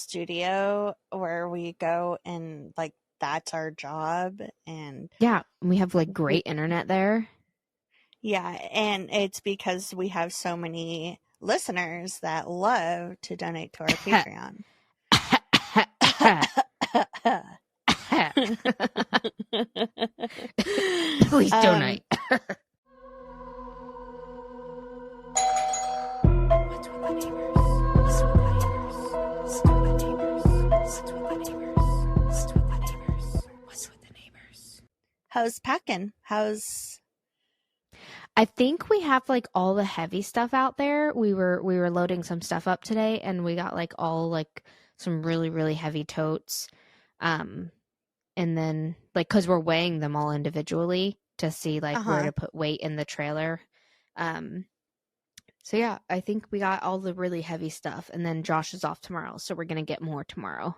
studio where we go and like that's our job. And Yeah, we have like we, great internet there. yeah, and it's because we have so many listeners that love to donate to our Patreon. Please donate. How's packing? I think we have like all the heavy stuff out there. We were loading some stuff up today, and we got like all like some really, really heavy totes. And then like because we're weighing them all individually to see like where to put weight in the trailer. So yeah, I think we got all the really heavy stuff, and then Josh is off tomorrow, so we're gonna get more tomorrow.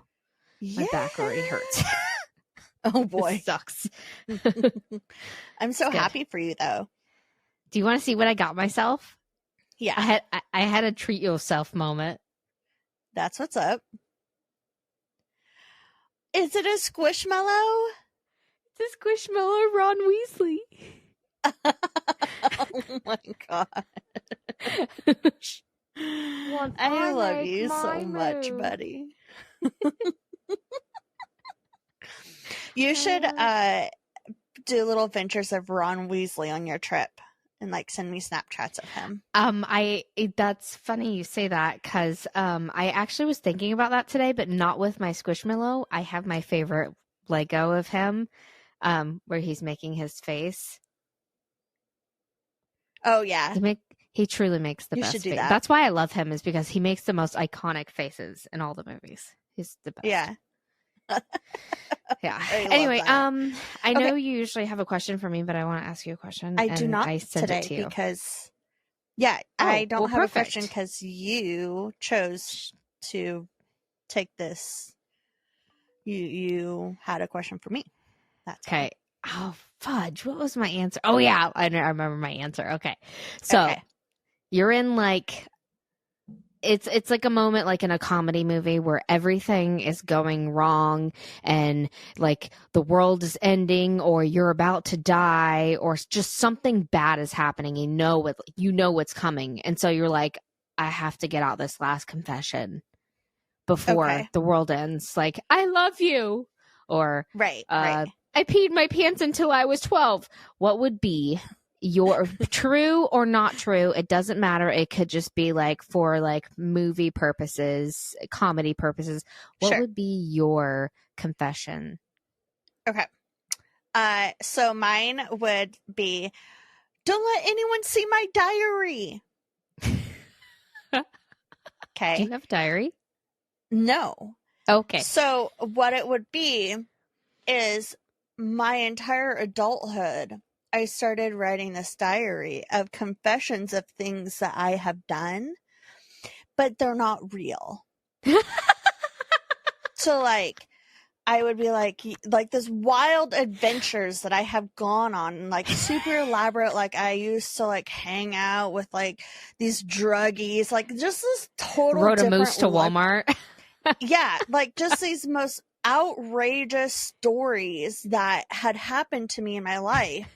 My back already hurts. Oh boy, it sucks. I'm so happy for you though. Do you want to see what I got myself? Yeah, I had a treat yourself moment. That's what's up. Is it a Squishmallow? It's a Squishmallow Ron Weasley. Oh my god. I love you so much, buddy. You should do little adventures of Ron Weasley on your trip and like send me Snapchats of him. That's funny you say that because I actually was thinking about that today, but not with my Squishmallow. I have my favorite Lego of him, where he's making his face. Oh yeah, he truly makes the best face. That's why I love him, is because he makes the most iconic faces in all the movies. He's the best. Yeah. Yeah. Anyway, I know you usually have a question for me, but I want to ask you a question. I do not today it to you because I don't have a question because you chose to take this. You had a question for me. That's okay. Oh fudge! What was my answer? Oh yeah, I remember my answer. Okay, so you're in like. It's like a moment like in a comedy movie where everything is going wrong and like the world is ending or you're about to die or just something bad is happening. You know what's coming. And so you're like, I have to get out this last confession before the world ends. Like, I love you. Or right. I peed my pants until I was 12. What would be your true or not true? It doesn't matter. It could just be like for like movie purposes, comedy purposes. What would be your confession? Okay. So mine would be, don't let anyone see my diary. Okay. Do you have a diary? No. Okay. So what it would be is my entire adulthood, I started writing this diary of confessions of things that I have done, but they're not real. So like, I would be like this wild adventures that I have gone on, like super elaborate. Like I used to like hang out with like these druggies, like just this total rode a moose to Walmart. Yeah. Like just these most outrageous stories that had happened to me in my life.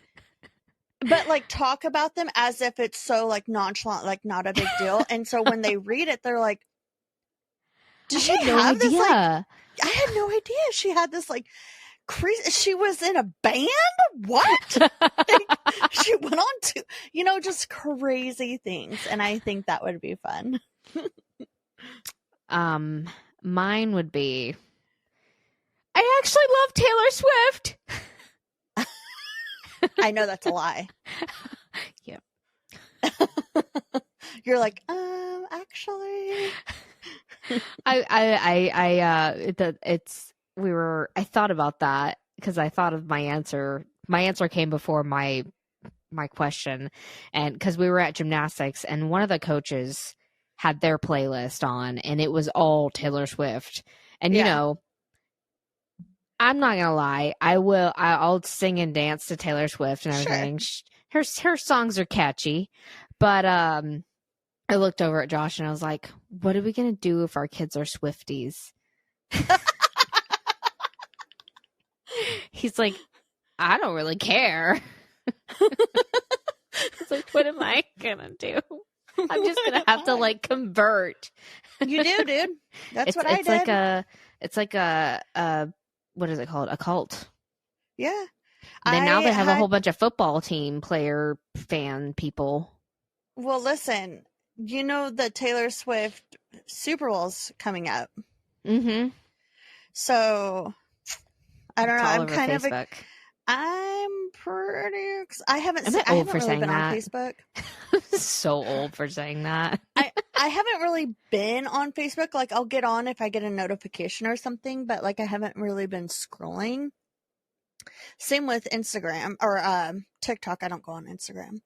But like talk about them as if it's so like nonchalant, like not a big deal. And so when they read it, they're like, "Did she have this?" Like, I had no idea she had this like crazy. She was in a band. What? Like, she went on to, just crazy things. And I think that would be fun. Mine would be, I actually love Taylor Swift. I know that's a lie. Yeah. You're like, actually. I thought about that because I thought of my answer. My answer came before my question, and because we were at gymnastics and one of the coaches had their playlist on and it was all Taylor Swift. And I'm not gonna lie, I'll sing and dance to Taylor Swift and everything. Sure. Her songs are catchy, but I looked over at Josh and I was like, what are we gonna do if our kids are Swifties? He's like, I don't really care. It's like, what am I gonna do? I'm just gonna have to like convert. You do, dude. That's what I did. It's like a what is it called? A cult. Yeah. Then now they have a whole bunch of football team player fan people. Well, listen, you know the Taylor Swift Super Bowl's coming up. Mm-hmm. So I don't know. I'm kind Facebook. of. I'm pretty. I haven't really been on Facebook. So old for saying that. I haven't really been on Facebook. Like, I'll get on if I get a notification or something, but like I haven't really been scrolling. Same with Instagram or TikTok. I don't go on Instagram,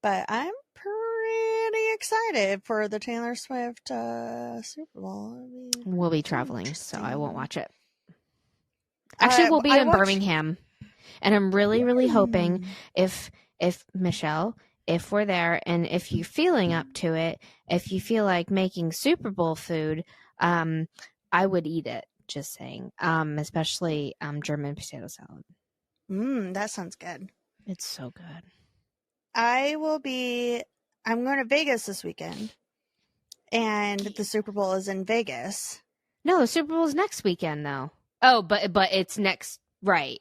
but I'm pretty excited for the Taylor Swift Super Bowl. We'll be traveling, so I won't watch it. Actually, we'll be in Birmingham. And I'm really, really hoping if Michelle, if we're there and if you're feeling up to it, if you feel like making Super Bowl food, I would eat it. Just saying. Especially German potato salad. That sounds good. It's so good. I'm going to Vegas this weekend. And the Super Bowl is in Vegas. No, the Super Bowl is next weekend though. Oh, but it's next, right.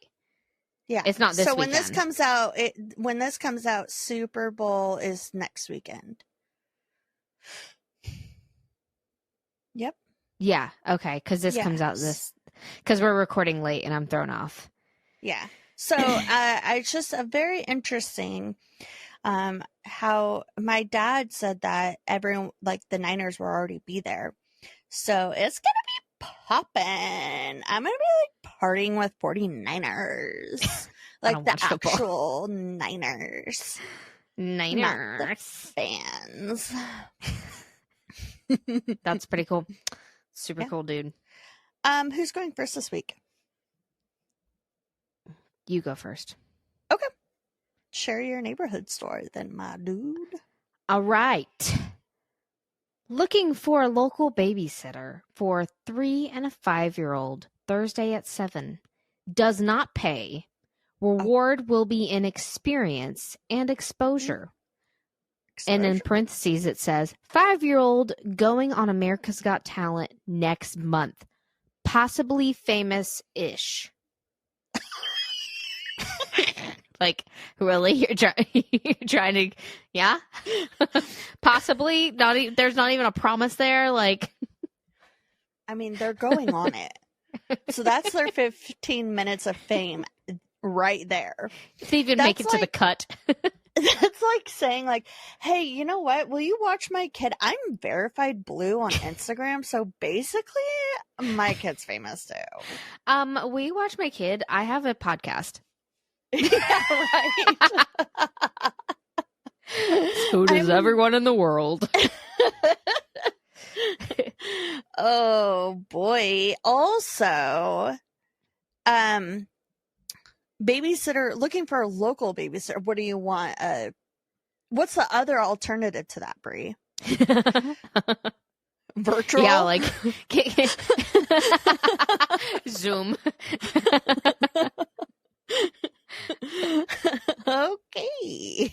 Yeah. It's not this weekend. So when this comes out, Super Bowl is next weekend. Yep. Yeah. Okay. Because this comes out because we're recording late and I'm thrown off. Yeah. So it's just a very interesting how my dad said that everyone, like the Niners will already be there. So it's going to be popping. I'm going to be like partying with 49ers. Like the actual Niners. Niners. Not the fans. That's pretty cool. Super cool, dude. Who's going first this week? You go first. Okay. Share your neighborhood story then, my dude. All right. Looking for a local babysitter for a 3 and a 5-year-old Thursday at 7. Does not pay. Reward will be in experience and exposure. And in parentheses it says 5-year-old going on America's Got Talent next month. Possibly famous-ish. Like, really? You're trying to, yeah? Possibly? There's not even a promise there? Like, I mean, they're going on it. So that's their 15 minutes of fame right there. They even make it to the cut. That's like saying, like, hey, you know what? Will you watch my kid? I'm verified blue on Instagram, so basically my kid's famous too. Will you watch my kid? I have a podcast. Yeah, right. So does everyone in the world. Oh boy. Also, babysitter, looking for a local babysitter. What do you want? What's the other alternative to that, Brie? Virtual? Yeah, like Zoom. Okay.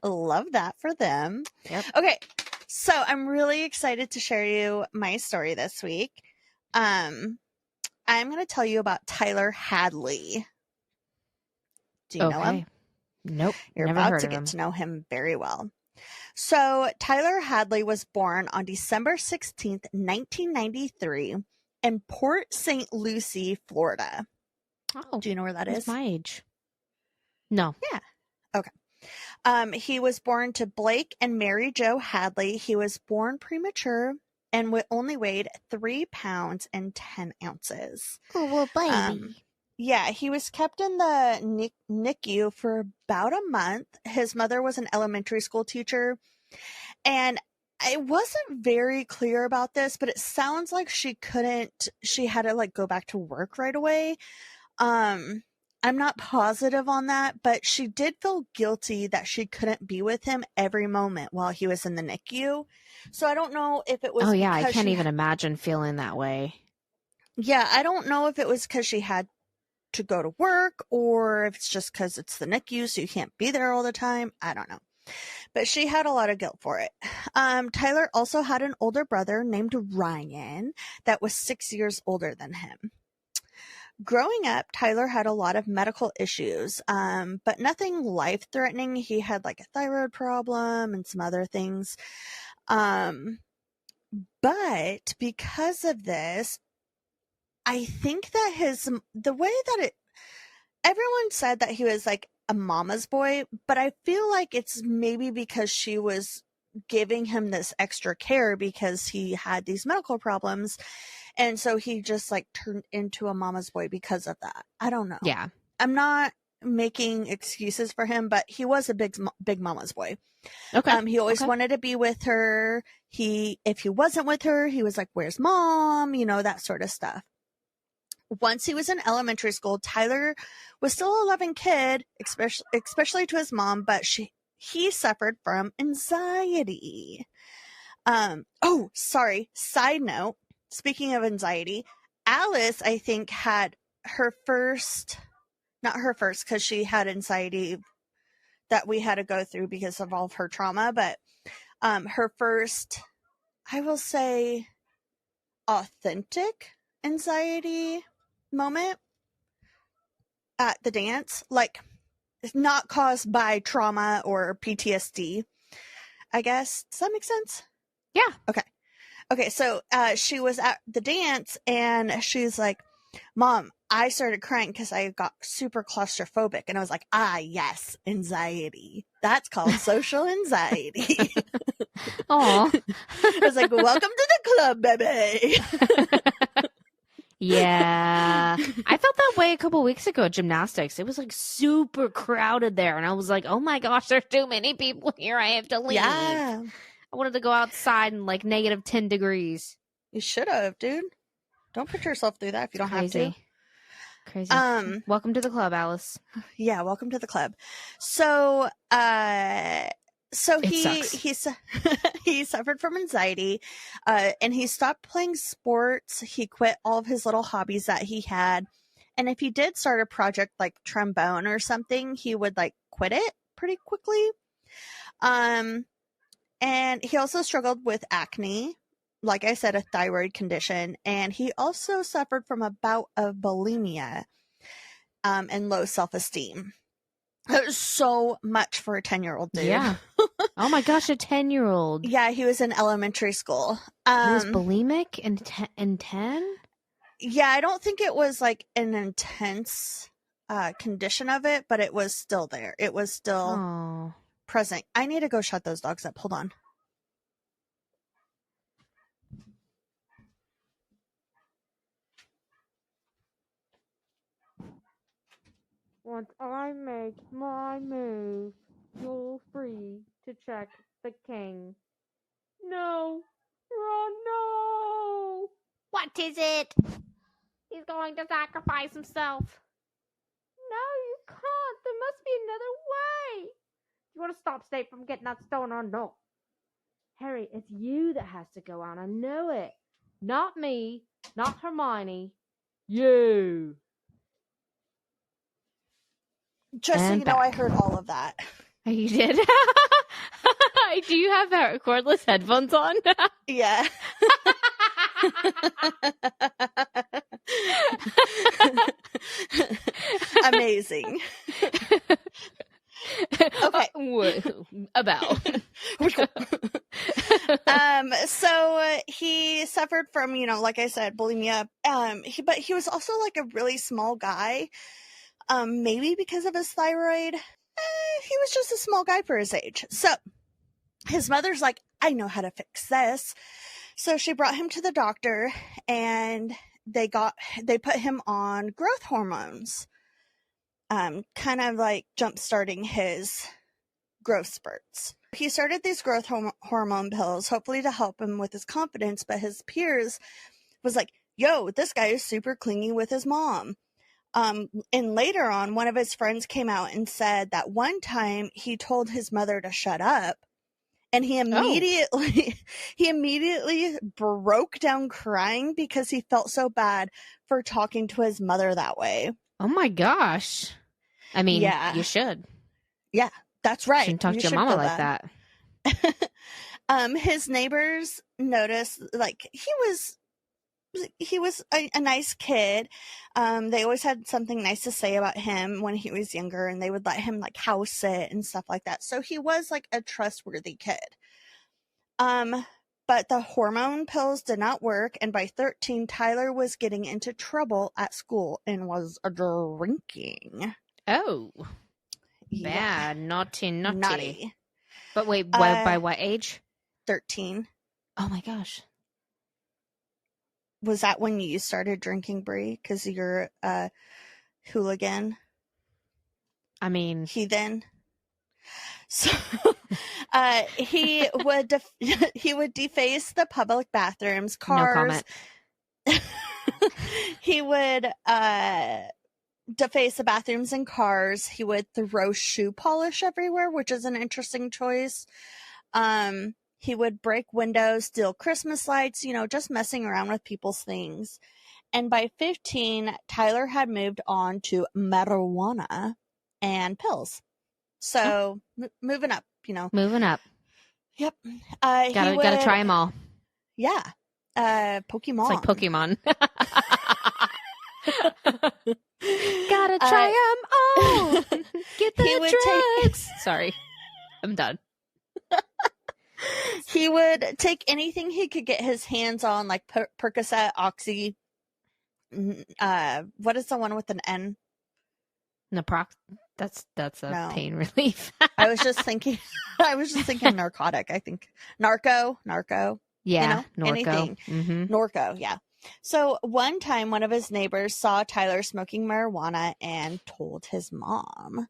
Love that for them. Yep. Okay. So I'm really excited to share you my story this week. I'm going to tell you about Tyler Hadley. Do you know him? Nope. You're about to get to know him very well. So Tyler Hadley was born on December 16th, 1993 in Port St. Lucie, Florida. Oh, do you know where that is? My age. No. Yeah. Okay. He was born to Blake and Mary Jo Hadley. He was born premature and only weighed 3 pounds and 10 ounces. Oh, well, baby. Yeah, he was kept in the NICU for about a month. His mother was an elementary school teacher, and I wasn't very clear about this, but it sounds like she had to like go back to work right away. I'm not positive on that, but she did feel guilty that she couldn't be with him every moment while he was in the NICU. So I don't know if it was. Oh yeah, I can't even imagine feeling that way. Yeah, I don't know if it was because she had to go to work or if it's just because it's the NICU, so you can't be there all the time. I don't know. But she had a lot of guilt for it. Tyler also had an older brother named Ryan that was 6 years older than him. Growing up, Tyler had a lot of medical issues, but nothing life-threatening. He had like a thyroid problem and some other things. But because of this, I think that the way that everyone said that he was like a mama's boy, but I feel like it's maybe because she was giving him this extra care because he had these medical problems. And so he just like turned into a mama's boy because of that. I don't know. Yeah. I'm not making excuses for him, but he was a big mama's boy. Okay. He always wanted to be with her. If he wasn't with her, he was like, "Where's mom?" You know, that sort of stuff. Once he was in elementary school, Tyler was still a loving kid, especially to his mom, but he suffered from anxiety. Oh, sorry. Side note, speaking of anxiety, Alice, I think, had not her first, because she had anxiety that we had to go through because of all of her trauma, but her first, I will say, authentic anxiety moment at the dance, like not caused by trauma or PTSD, I guess. Does that make sense? Yeah. Okay, so she was at the dance and she's like, "Mom, I started crying because I got super claustrophobic." And I was like, "Ah, yes, anxiety. That's called social anxiety." Aw. I was like, "Welcome to the club, baby." Yeah. I felt that way a couple weeks ago at gymnastics. It was like super crowded there. And I was like, oh my gosh, there's too many people here. I have to leave. Yeah. I wanted to go outside in like negative 10 degrees. You should have, dude. Don't put yourself through that if you don't have to. Crazy. Welcome to the club, Alice. Yeah, welcome to the club. So, he suffered from anxiety, and he stopped playing sports. He quit all of his little hobbies that he had, and if he did start a project like trombone or something, he would like quit it pretty quickly. And he also struggled with acne, like I said, a thyroid condition, and he also suffered from a bout of bulimia, and low self-esteem. It was so much for a 10-year-old dude. Yeah. Oh my gosh, a 10-year-old. Yeah, he was in elementary school. He was bulimic in 10? Yeah, I don't think it was like an intense condition of it, but it was still there. It was still present. I need to go shut those dogs up. Hold on. Once I make my move, you're free to check the king. No. Ron, no! What is it? He's going to sacrifice himself. No, you can't. There must be another way. You want to stop Snape from getting that stone or no? Harry, it's you that has to go on. I know it. Not me. Not Hermione. You. Just so you know, I heard all of that. You did? Do you have cordless headphones on? Yeah. Amazing. Okay. About. So he suffered from, like I said, bulimia. But he was also like a really small guy. Maybe because of his thyroid. He was just a small guy for his age. So his mother's like, I know how to fix this. So she brought him to the doctor and they put him on growth hormones. Kind of like jump-starting his growth spurts. He started these growth hormone pills, hopefully to help him with his confidence, but his peers was like, yo, this guy is super clingy with his mom. And later on, one of his friends came out and said that one time he told his mother to shut up, And he immediately broke down crying because he felt so bad for talking to his mother that way. Oh my gosh. I mean, you should. Yeah, that's right. Shouldn't talk to your mama like that. His neighbors noticed, like, he was a nice kid. They always had something nice to say about him when he was younger, and they would let him like house sit and stuff like that. So he was like a trustworthy kid. But the hormone pills did not work, and by 13, Tyler was getting into trouble at school and was drinking. Oh. Bad. Naughty. But wait, by what age? 13. Oh my gosh. Was that when you started drinking, Brie? Because you're a hooligan? I mean... Heathen? So, he would deface the public bathrooms, cars. No comment. He would deface the bathrooms and cars. He would throw shoe polish everywhere, which is an interesting choice. He would break windows, steal Christmas lights, just messing around with people's things. And by 15, Tyler had moved on to marijuana and pills. So, moving up, Moving up. Yep. Gotta try them all. Yeah. Pokemon. It's like Pokemon. Gotta try them all. Get the drugs. Sorry. I'm done. He would take anything he could get his hands on, like Percocet, Oxy. What is the one with an N? Naprox. That's a pain relief. I was just thinking narcotic. I think narco. Yeah, Norco. Anything. Mm-hmm. Norco. Yeah. So one time, one of his neighbors saw Tyler smoking marijuana and told his mom,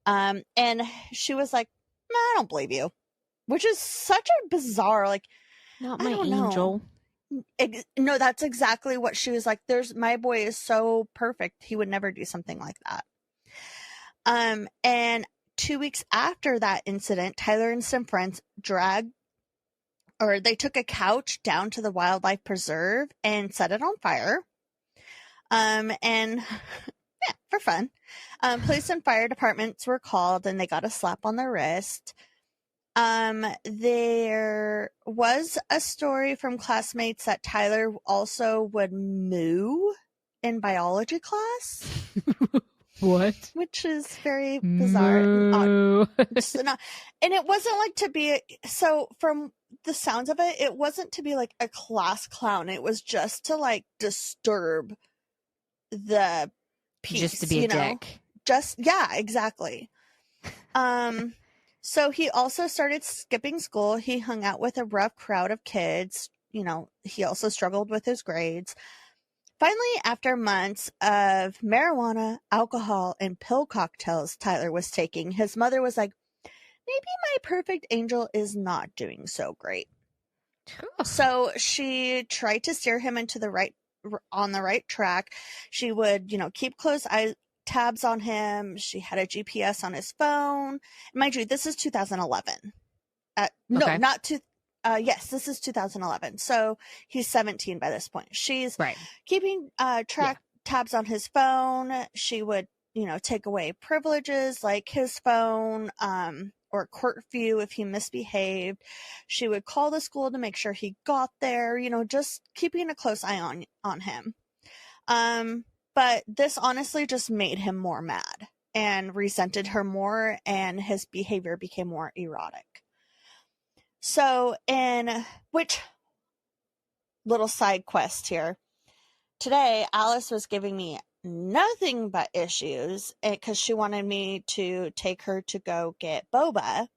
and she was like, "I don't believe you," which is such a bizarre, like, not my angel. No, that's exactly what she was like. My boy is so perfect. He would never do something like that. And 2 weeks after that incident, Tyler and some friends they took a couch down to the wildlife preserve and set it on fire. And yeah, for fun. Police and fire departments were called and they got a slap on the wrist. There was a story from classmates that Tyler also would moo in biology class. What? Which is very bizarre. And it wasn't like to be, so from the sounds of it, it wasn't to be like a class clown. It was just to like disturb the peace. Just to be a dick. Yeah, exactly. So he also started skipping school. He hung out with a rough crowd of kids. He also struggled with his grades. Finally, after months of marijuana, alcohol, and pill cocktails Tyler was taking, his mother was like, maybe my perfect angel is not doing so great. So she tried to steer him on the right track. She would, keep close tabs on him. She had a GPS on his phone. Mind you, this is 2011. No, not yes, this is 2011. So he's 17 by this point. She's keeping tabs on his phone. She would, take away privileges like his phone, or curfew if he misbehaved. She would call the school to make sure he got there, just keeping a close eye on him. But this honestly just made him more mad and resented her more, and his behavior became more erotic. So, little side quest here. Today, Alice was giving me nothing but issues because she wanted me to take her to go get boba.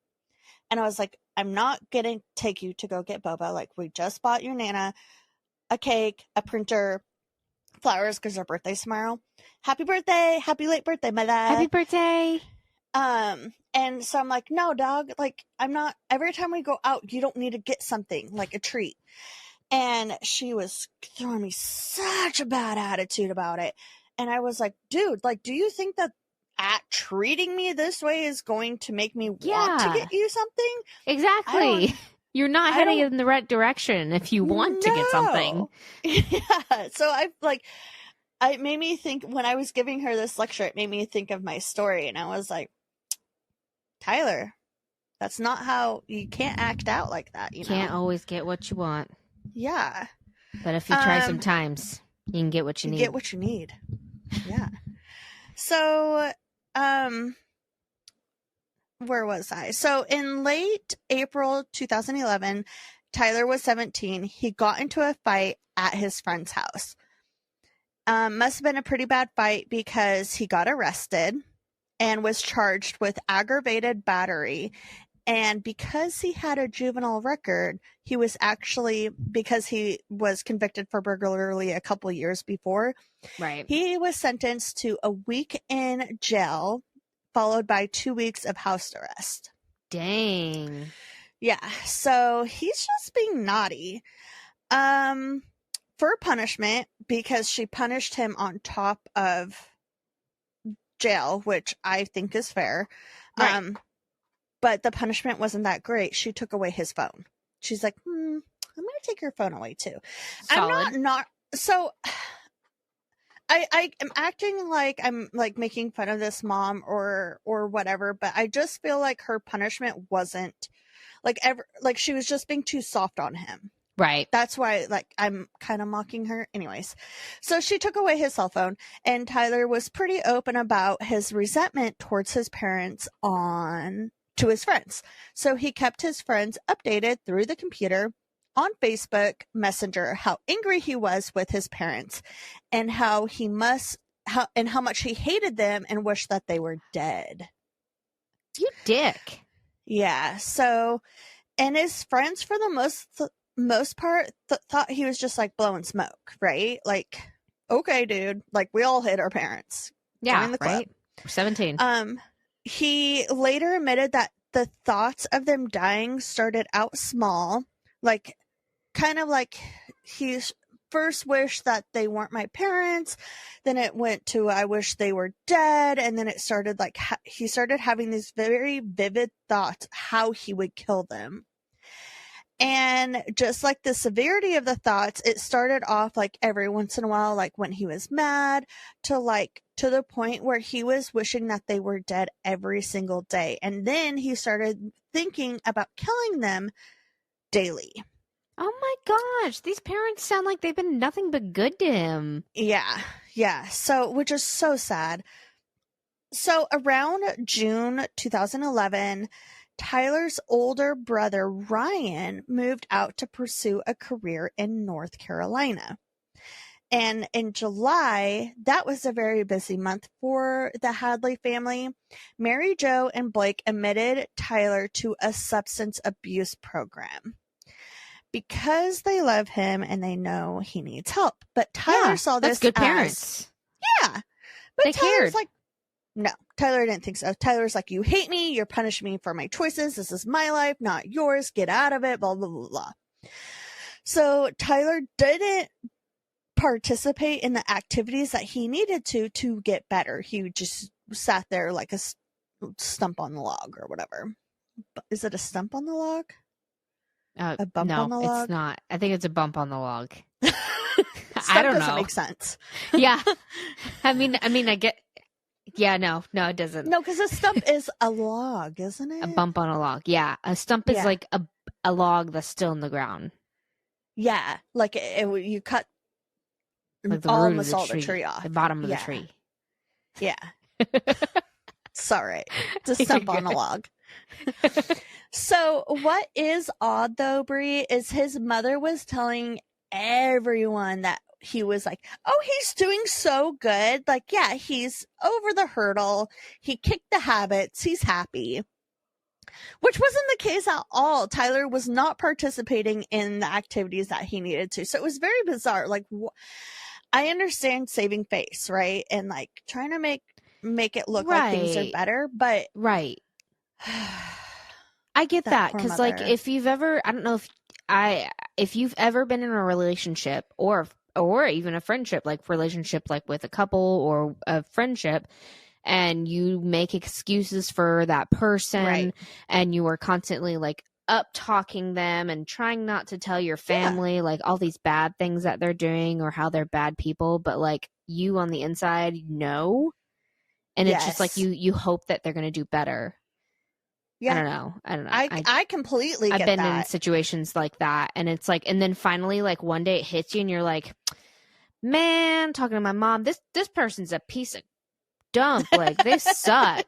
And I was like, I'm not going to take you to go get boba. Like, we just bought your Nana a cake, a printer, flowers because her birthday's tomorrow. Happy birthday. Happy late birthday, my love. Happy birthday. And so I'm like, no, dog, like, I'm not, every time we go out, you don't need to get something, like a treat. And she was throwing me such a bad attitude about it. And I was like, dude, like, do you think that treating me this way is going to make me want to get you something. Exactly. You're not heading in the right direction if you want to get something. Yeah. So it made me think, when I was giving her this lecture, it made me think of my story. And I was like, Tyler, that's not how, you can't act out like that. You can't always get what you want. Yeah. But if you try sometimes, you can get what you need. Get what you need. Yeah. So, where was I? So in late April 2011, Tyler was 17. He got into a fight at his friend's house. Must have been a pretty bad fight because he got arrested and was charged with aggravated battery. And because he had a juvenile record, he was actually, because he was convicted for burglary a couple years before, right? He was sentenced to a week in jail, followed by 2 weeks of house arrest. Dang. Yeah, so he's just being naughty. For punishment, because she punished him on top of jail, which I think is fair. Right. But the punishment wasn't that great. She took away his phone. She's like, I'm going to take your phone away too. Solid. I'm not, so I am acting like I'm like making fun of this mom or whatever, but I just feel like her punishment wasn't like she was just being too soft on him. Right. That's why I'm kind of mocking her. Anyways, so she took away his cell phone, and Tyler was pretty open about his resentment towards his parents to his friends. So he kept his friends updated through the computer on Facebook Messenger how angry he was with his parents and how much he hated them and wished that they were dead. You dick. Yeah. So, and his friends for the most part thought he was just like blowing smoke, right? Like, okay, dude, like we all hit our parents. Yeah, join the club. Right. 17. He later admitted that the thoughts of them dying started out small, like kind of like he first wished that they weren't my parents, then it went to I wish they were dead, and then it started like he started having these very vivid thoughts how he would kill them. And just like the severity of the thoughts, it started off like every once in a while, like when he was mad, to the point where he was wishing that they were dead every single day. And then he started thinking about killing them daily. Oh my gosh, these parents sound like they've been nothing but good to him. Yeah. So, which is so sad. So around June 2011, Tyler's older brother, Ryan, moved out to pursue a career in North Carolina. And in July, that was a very busy month for the Hadley family. Mary Jo and Blake admitted Tyler to a substance abuse program because they love him and they know he needs help. But Tyler saw this as good parents. Yeah. But they Tyler's cared. like, no, Tyler didn't think so. Tyler's like, you hate me. You're punishing me for my choices. This is my life, not yours. Get out of it, blah, blah, blah, blah. So Tyler didn't participate in the activities that he needed to get better. He just sat there like a stump on the log or whatever. Is it a stump on the log? A bump on the log? No, it's not. I think it's a bump on the log. I don't know. Doesn't make sense. Yeah. I mean, I get... Yeah, no, it doesn't. No, because a stump is a log, isn't it? A bump on a log. Yeah, a stump is like a log that's still in the ground. Yeah, like you cut like the almost all the tree off. The bottom of the tree. Yeah. Sorry. It's a stump on a log. So what is odd though, Brie, is his mother was telling everyone that he was like, oh, he's doing so good. Like, yeah, he's over the hurdle. He kicked the habits. He's happy. Which wasn't the case at all. Tyler was not participating in the activities that he needed to. So it was very bizarre. Like, I understand saving face, right? And like trying to make it look like things are better, but right. I get that because like if you've ever, I don't know if you've ever been in a relationship or even a friendship, like relationship like with a couple or a friendship, and you make excuses for that person, Right. and you are constantly like up talking them and trying not to tell your family like all these bad things that they're doing or how they're bad people, but like you on the inside know, and it's just like you hope that they're going to do better. Yeah. I don't know. I completely I've get been that. in situations like that, and it's like, and then finally like one day it hits you and you're like, man, talking to my mom, this person's a piece of dump, like they suck.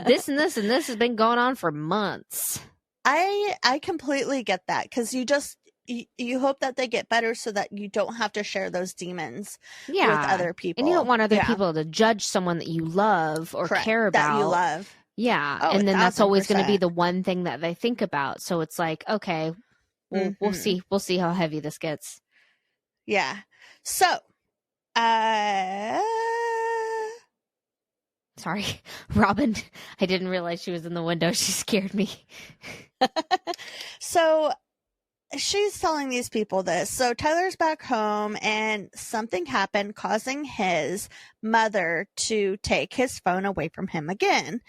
This and this and this has been going on for months. I completely get that, because you hope that they get better so that you don't have to share those demons with other people. And you don't want other people to judge someone that you love or care about. That you love. Yeah. Oh, and then 1,000%. That's always going to be the one thing that they think about. So it's like, okay, we'll see. We'll see how heavy this gets. Yeah. So, sorry, Robin. I didn't realize she was in the window. She scared me. So she's telling these people this. So Tyler's back home and something happened, causing his mother to take his phone away from him again.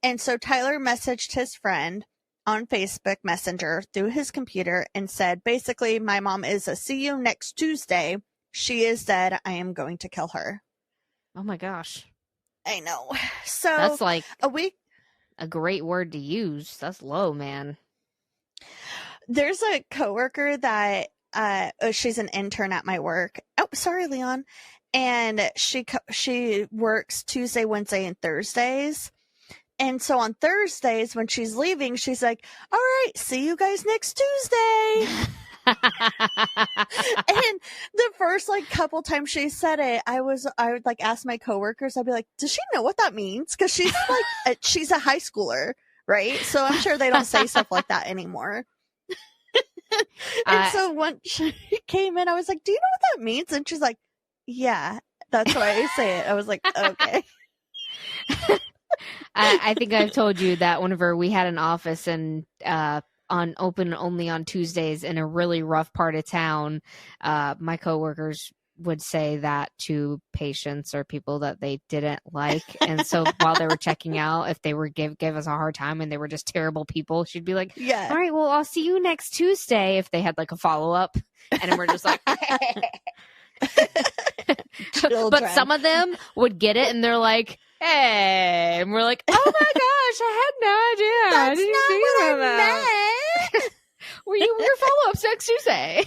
And so Tyler messaged his friend on Facebook Messenger through his computer and said, basically, my mom is a see you next Tuesday. She is dead. I am going to kill her. Oh my gosh. I know. So that's like a great word to use. That's low, man. There's a coworker that she's an intern at my work. Oh, sorry, Leon. And she works Tuesday, Wednesday, and Thursdays. And so on Thursdays when she's leaving, she's like, all right, see you guys next Tuesday. And the first like couple times she said it, I would like ask my coworkers, I'd be like, does she know what that means? Because she's like she's a high schooler, right? So I'm sure they don't say stuff like that anymore. And so when she came in, I was like, do you know what that means? And she's like, yeah, that's why I say it. I was like, okay. I think I've told you that whenever we had an office and on open only on Tuesdays in a really rough part of town, my coworkers would say that to patients or people that they didn't like. And so while they were checking out, if they were give us a hard time and they were just terrible people, she'd be like, yeah, all right, well, I'll see you next Tuesday, if they had like a follow-up. And then we're just like, but some of them would get it and they're like, hey, and we're like, oh my gosh, I had no idea. That's not what I meant. Your follow-up's next Tuesday.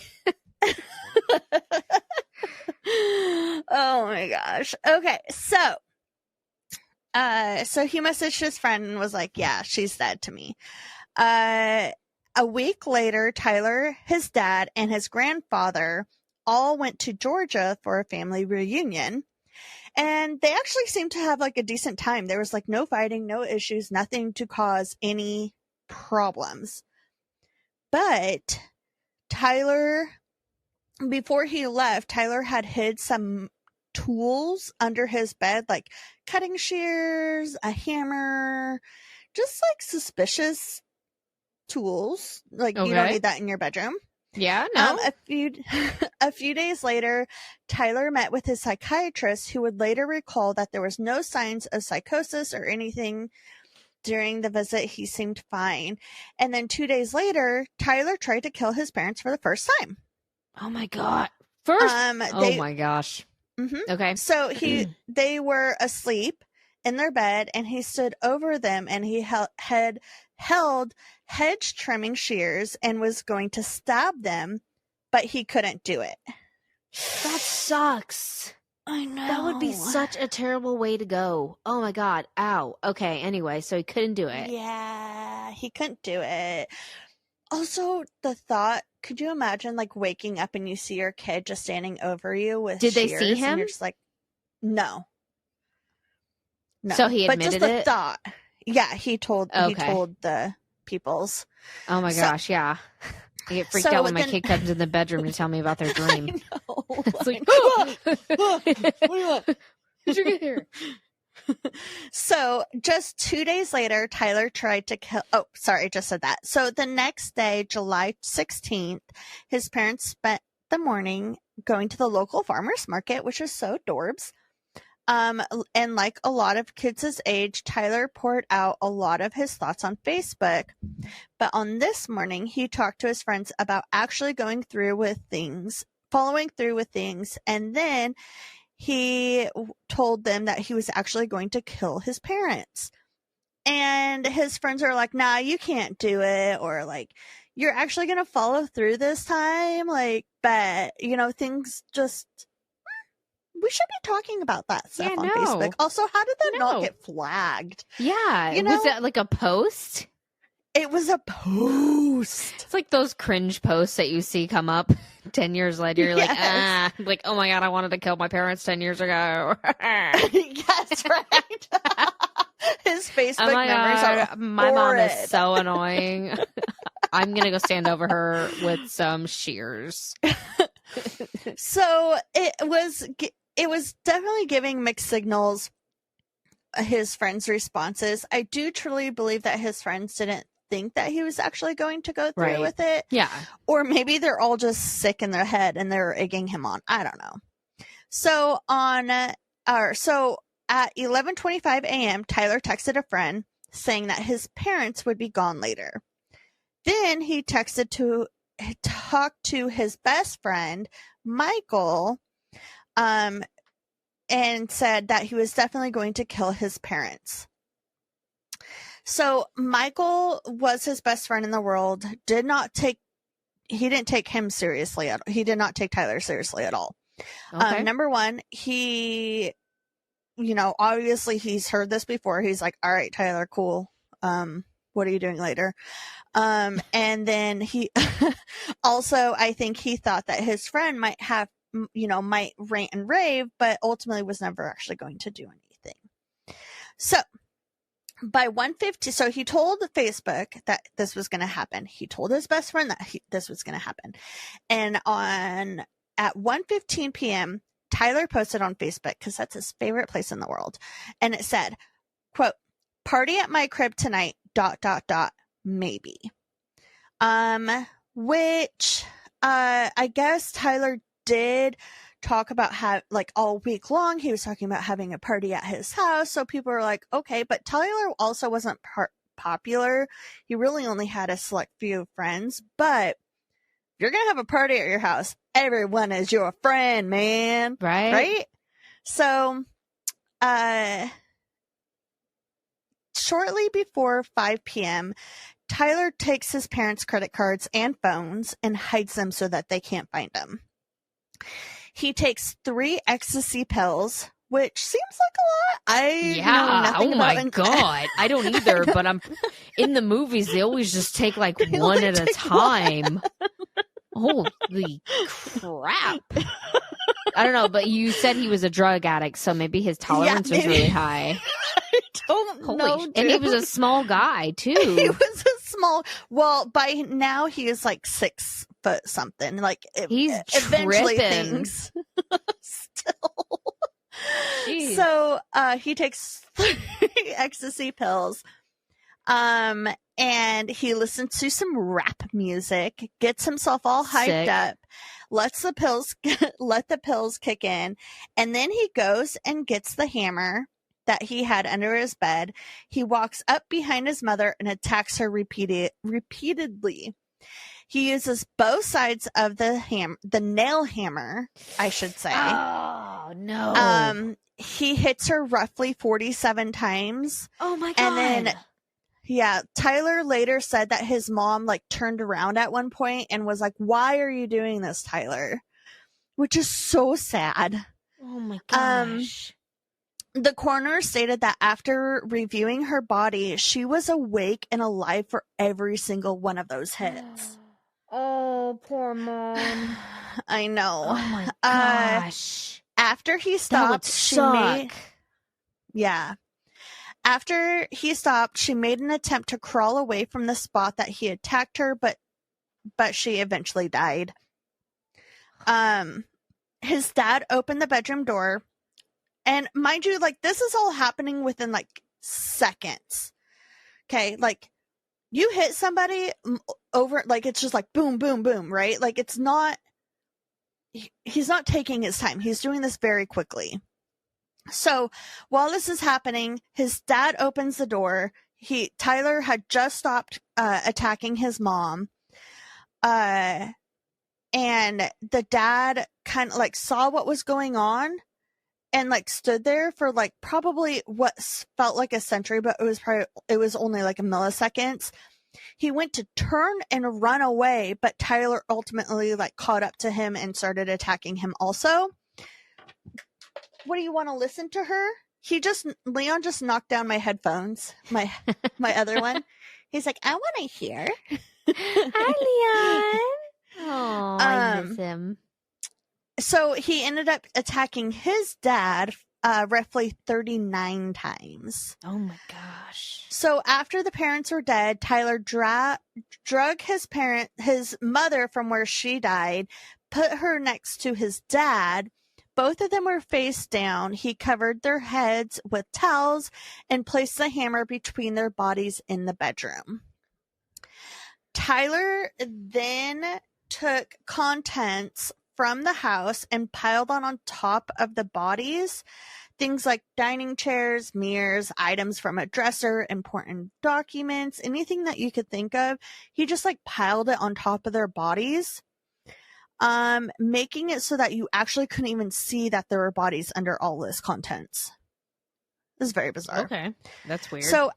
Oh my gosh. Okay, so he messaged his friend and was like, yeah, she's dead to me. A week later, Tyler, his dad, and his grandfather all went to Georgia for a family reunion. And they actually seemed to have like a decent time. There was like no fighting, no issues, nothing to cause any problems. But Tyler, before he left, Tyler had hid some tools under his bed, like cutting shears, a hammer, just like suspicious tools. Like you don't need that in your bedroom. Yeah, no. A few days later, Tyler met with his psychiatrist, who would later recall that there was no signs of psychosis or anything during the visit. He seemed fine. And then 2 days later, Tyler tried to kill his parents for the first time. Oh my God. Oh my gosh. Mm-hmm. Okay. So they were asleep in their bed, and he stood over them, and he held hedge trimming shears and was going to stab them, but he couldn't do it. That sucks. I know. That would be such a terrible way to go. Oh my God. Ow. Okay. Anyway, so he couldn't do it. Yeah, he couldn't do it. Also, the thought, could you imagine like waking up and you see your kid just standing over you with shears? Did they see him? And you're just like, no. So he admitted but just the it? thought. Yeah, he told the peoples. Oh my gosh, yeah. I get freaked out when my kid comes in the bedroom to tell me about their dream. I know. It's like, what do you want? Did you get here? So just 2 days later, Tyler tried to kill. Oh, sorry, I just said that. So the next day, July 16th, his parents spent the morning going to the local farmer's market, which is so adorbs. And like a lot of kids his age, Tyler poured out a lot of his thoughts on Facebook. But on this morning, he talked to his friends about actually following through with things. And then he told them that he was actually going to kill his parents. And his friends are like, nah, you can't do it. Or like, you're actually going to follow through this time. Like, but, things just... We should be talking about that stuff on Facebook. Also, how did that not get flagged? Yeah. Was it like a post? It was a post. It's like those cringe posts that you see come up 10 years later. You're like, oh my God, I wanted to kill my parents 10 years ago. Yes, right. His Facebook memories are my mom is so annoying. I'm going to go stand over her with some shears. So it was definitely giving mixed signals, his friends' responses. I do truly believe that his friends didn't think that he was actually going to go through with it. Yeah. Or maybe they're all just sick in their head and they're egging him on. I don't know. So at 11:25 a.m., Tyler texted a friend saying that his parents would be gone later. Then he talked to his best friend, Michael, and said that he was definitely going to kill his parents. So Michael was his best friend in the world. He didn't take him seriously at all. He did not take Tyler seriously at all. Okay. Number one, he, obviously he's heard this before. He's like, all right, Tyler, cool. What are you doing later? And then he also, I think he thought that his friend might rant and rave, but ultimately was never actually going to do anything. So by 1:50, so he told Facebook that this was going to happen. He told his best friend that this was going to happen. And at 1:15 p.m., Tyler posted on Facebook, because that's his favorite place in the world. And it said, quote, "Party at my crib tonight, ... maybe." Which, I guess Tyler did talk about all week long, he was talking about having a party at his house. So people were like, okay, but Tyler also wasn't popular. He really only had a select few of friends, but if you're going to have a party at your house, everyone is your friend, man. Right? So, shortly before 5 p.m., Tyler takes his parents' credit cards and phones and hides them so that they can't find him. He takes 3 ecstasy pills, which seems like a lot. I know nothing about it. God. I don't either, but I'm in the movies, they always just take like one at a time. Holy crap. I don't know, but you said he was a drug addict, so maybe his tolerance was really high. I don't know. Dude. And he was a small guy, too. He was a small... Well, by now he is like 6 foot something. Like, he's eventually tripping. Things... Still. Jeez. So, he takes 3 ecstasy pills. And he listens to some rap music, gets himself all hyped up, let the pills kick in, and then he goes and gets the hammer that he had under his bed. He walks up behind his mother and attacks her repeatedly. He uses both sides of the nail hammer, I should say. Oh, no. He hits her roughly 47 times. Oh, my God. And then... Yeah, Tyler later said that his mom turned around at one point and was like, "Why are you doing this, Tyler?" Which is so sad. Oh my gosh. The coroner stated that after reviewing her body, she was awake and alive for every single one of those hits. Oh, poor mom. I know. Oh my gosh. After he stopped, After he stopped, she made an attempt to crawl away from the spot that he attacked her, but she eventually died. His dad opened the bedroom door, and mind you, this is all happening within seconds. Okay, you hit somebody over, it's just boom, boom, boom, right? It's not. He's not taking his time. He's doing this very quickly. So while this is happening, his dad opens the door. Tyler had just stopped attacking his mom. And the dad kind of like saw what was going on and like stood there for like probably what felt like a century, but it was only like a millisecond. He went to turn and run away, but Tyler ultimately like caught up to him and started attacking him also. What do you want to listen to her? Leon just knocked down my headphones, my other one. He's like, I want to hear. Hi, Leon. Oh, I miss him. So he ended up attacking his dad roughly 39 times. Oh my gosh. So after the parents were dead, Tyler drug his mother from where she died, put her next to his dad. Both of them were face down. He covered their heads with towels and placed the hammer between their bodies in the bedroom. Tyler then took contents from the house and piled on top of the bodies. Things like dining chairs, mirrors, items from a dresser, important documents, anything that you could think of. He just like piled it on top of their bodies, making it so that you actually couldn't even see that there were bodies under all this contents. This is very bizarre. Okay, that's weird. So,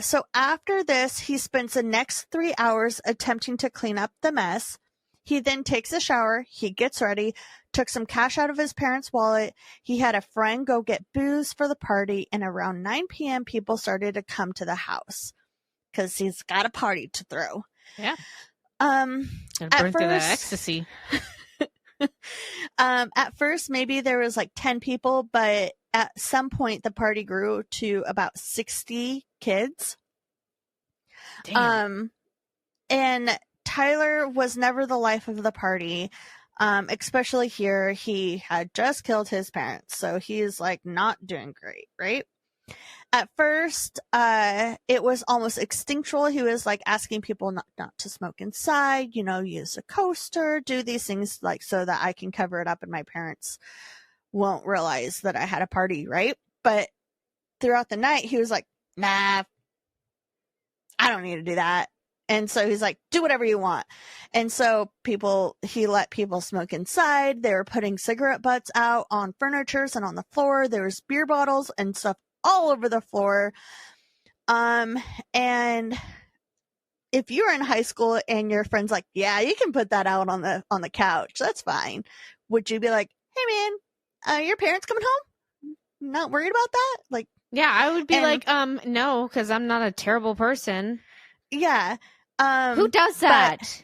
so after this, he spends the next 3 hours attempting to clean up the mess. He then takes a shower, he gets ready, took some cash out of his parents' wallet. He had a friend go get booze for the party, and around 9 p.m., people started to come to the house because he's got a party to throw. Yeah. And burn through that ecstasy. At first, maybe there was like 10 people, but at some point, the party grew to about 60 kids. Damn. And Tyler was never the life of the party, especially here. He had just killed his parents, so he's like not doing great, right? At first, it was almost instinctual. He was like asking people not to smoke inside, use a coaster, do these things like so that I can cover it up and my parents won't realize that I had a party, right? But throughout the night, he was like, nah, I don't need to do that. And so he's like, do whatever you want. And so he let people smoke inside. They were putting cigarette butts out on furnitures and on the floor. There was beer bottles and stuff all over the floor. And if you were in high school and your friend's like, yeah, you can put that out on the couch, that's fine. Would you be like, hey man, your parents coming home? Not worried about that? Like, yeah, I would be like, no, because I'm not a terrible person. Yeah. Who does that?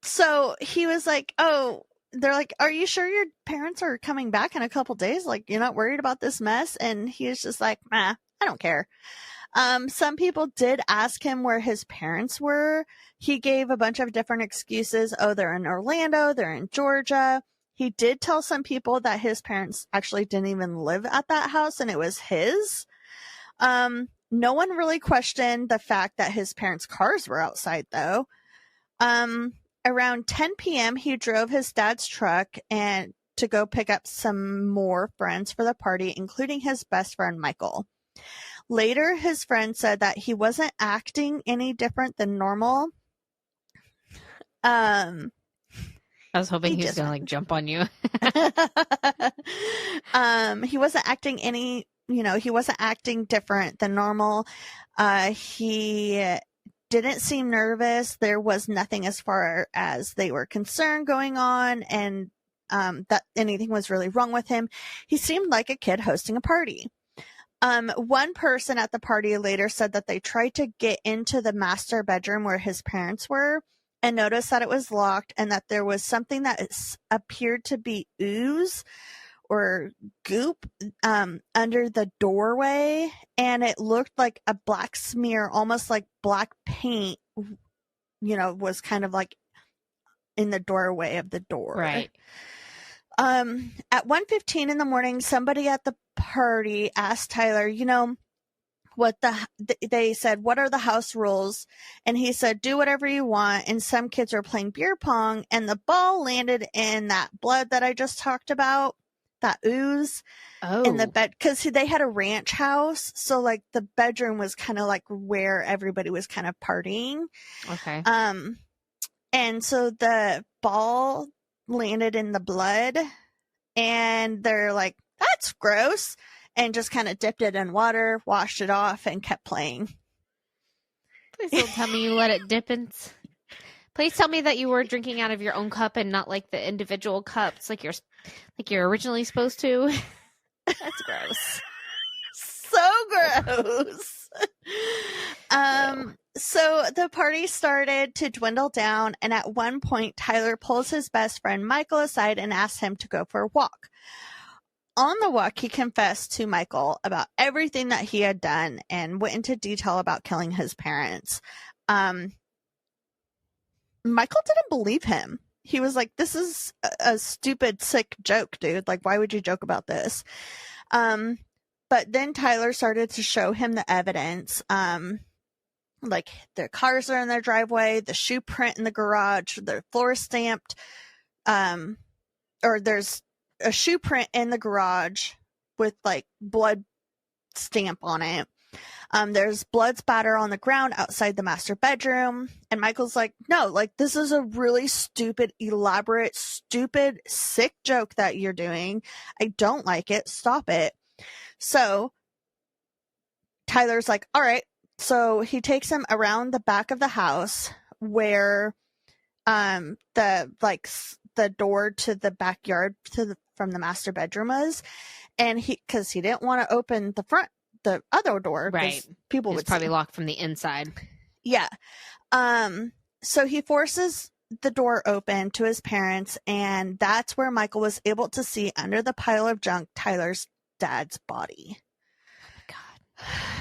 So he was like, oh, they're like, are you sure your parents are coming back in a couple days? Like, you're not worried about this mess? And he was just like, nah, I don't care. Some people did ask him where his parents were. He gave a bunch of different excuses. Oh, they're in Orlando. They're in Georgia. He did tell some people that his parents actually didn't even live at that house and it was his. No one really questioned the fact that his parents' cars were outside, though. Around 10 p.m., he drove his dad's truck and to go pick up some more friends for the party, including his best friend, Michael. Later, his friend said that he wasn't acting any different than normal. I was hoping he was going to like jump on you. He wasn't acting he wasn't acting different than normal. He didn't seem nervous. There was nothing as far as they were concerned going on and that anything was really wrong with him. He seemed like a kid hosting a party. One person at the party later said that they tried to get into the master bedroom where his parents were and noticed that it was locked and that there was something that appeared to be ooze or goop under the doorway, and it looked like a black smear, almost like black paint, was kind of like in the doorway of the door. Right. At 1:15 in the morning, somebody at the party asked Tyler, they said, what are the house rules? And he said, do whatever you want. And some kids are playing beer pong, and the ball landed in that blood that I just talked about, that ooze in the bed, because they had a ranch house. So like the bedroom was kind of like where everybody was kind of partying. Okay. And so the ball landed in the blood, and they're like, that's gross. And just kind of dipped it in water, washed it off, and kept playing. Please don't tell me you let it dip in. Please tell me that you were drinking out of your own cup and not like the individual cups like you're originally supposed to. That's gross. So gross. So the party started to dwindle down, and at one point, Tyler pulls his best friend Michael aside and asks him to go for a walk. On the walk, he confessed to Michael about everything that he had done and went into detail about killing his parents. Michael didn't believe him. He was like, this is a stupid, sick joke, dude. Like, why would you joke about this? But then Tyler started to show him the evidence. Like, their cars are in their driveway, the shoe print in the garage, the floor stamped, or there's a shoe print in the garage with like blood stamp on it. There's blood spatter on the ground outside the master bedroom. And Michael's like, no, like this is a really stupid, elaborate, stupid, sick joke that you're doing. I don't like it. Stop it. So Tyler's like, all right. So he takes him around the back of the house where the door to the backyard from the master bedroom was, and because he didn't want to open the other door, right? People would probably locked from the inside. Yeah. So he forces the door open to his parents, and that's where Michael was able to see under the pile of junk Tyler's dad's body. Oh my God.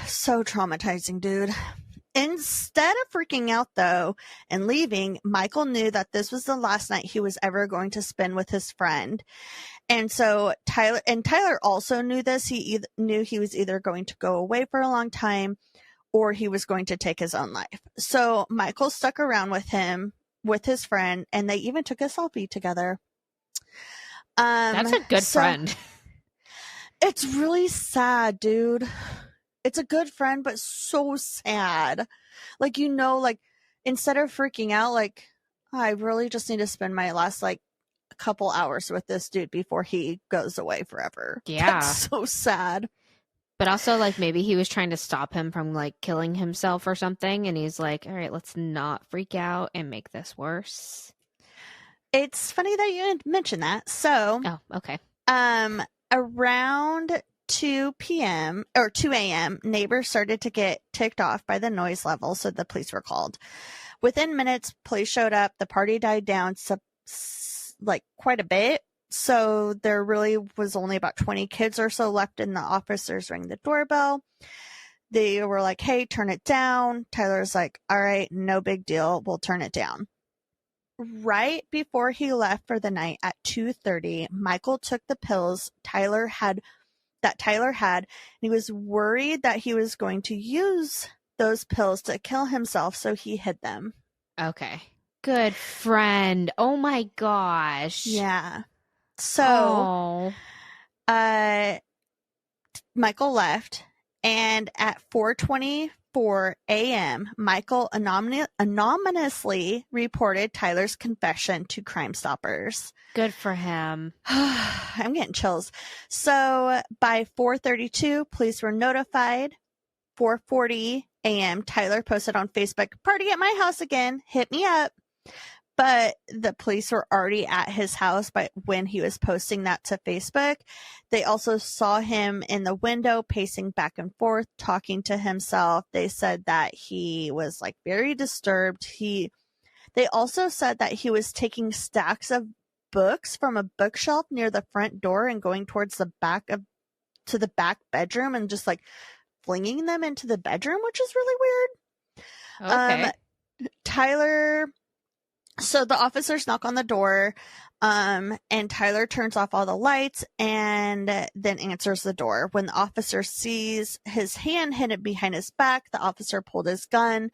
So traumatizing, dude. Instead of freaking out, though, and leaving, Michael knew that this was the last night he was ever going to spend with his friend. And so Tyler also knew this. He knew he was either going to go away for a long time or he was going to take his own life. So Michael stuck around with him, with his friend, and they even took a selfie together. That's a good friend. It's really sad, dude. It's a good friend, but so sad. Like, like instead of freaking out, like, I really just need to spend my last like a couple hours with this dude before he goes away forever. Yeah. That's so sad. But also, like, maybe he was trying to stop him from like killing himself or something. And he's like, all right, let's not freak out and make this worse. It's funny that you mentioned that. So, okay. Around 2 p.m. or 2 a.m., neighbors started to get ticked off by the noise level, so the police were called. Within minutes, police showed up. The party died down like quite a bit, so there really was only about 20 kids or so left, and the officers rang the doorbell. They were like, hey, turn it down. Tyler's like, all right, no big deal. We'll turn it down. Right before he left for the night at 2:30, Michael took the pills Tyler had, and he was worried that he was going to use those pills to kill himself, so he hid them. Okay. Good friend. Oh my gosh. Yeah. So, Michael left, and at 4:24 a.m., Michael anonymously reported Tyler's confession to Crime Stoppers. Good for him. I'm getting chills. So by 4:32, police were notified. 4:40 a.m., Tyler posted on Facebook, "Party at my house again. Hit me up." But the police were already at his house when he was posting that to Facebook. They also saw him in the window pacing back and forth, talking to himself. They said that he was like very disturbed. They also said that he was taking stacks of books from a bookshelf near the front door and going towards the back bedroom and just like flinging them into the bedroom, which is really weird. Okay. Tyler So the officers knock on the door, and Tyler turns off all the lights and then answers the door. When the officer sees his hand hidden behind his back, the officer pulled his gun,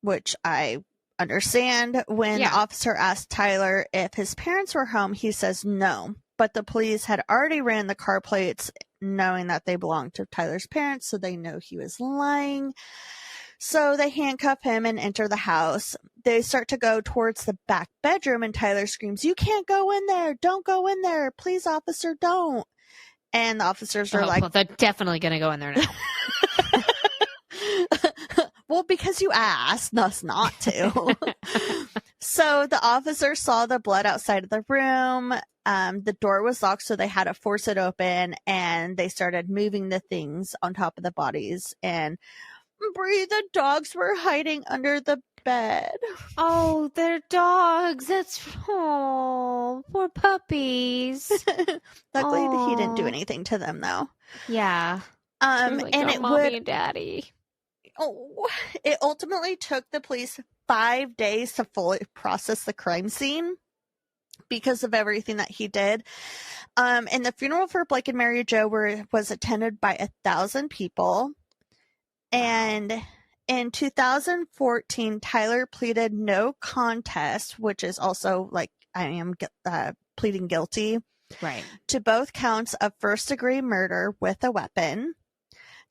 which I understand. When the officer asked Tyler if his parents were home, he says no. But the police had already ran the car plates knowing that they belonged to Tyler's parents, so they know he was lying. So they handcuff him and enter the house. They start to go towards the back bedroom, and Tyler screams, "You can't go in there! Don't go in there! Please, officer, don't!" And the officers are like, well, they're definitely going to go in there now. Well, because you asked us not to. So the officer saw the blood outside of the room. The door was locked, so they had to force it open, and they started moving the things on top of the bodies. And Brie, the dogs were hiding under the bed. Oh, they're dogs. That's poor puppies. Luckily, he didn't do anything to them, though. Yeah. And it Mommy and Daddy. Oh, it ultimately took the police 5 days to fully process the crime scene because of everything that he did. And the funeral for Blake and Mary Jo was attended by 1,000 people. And in 2014, Tyler pleaded no contest, which is also like I am pleading guilty, right, to both counts of first-degree murder with a weapon.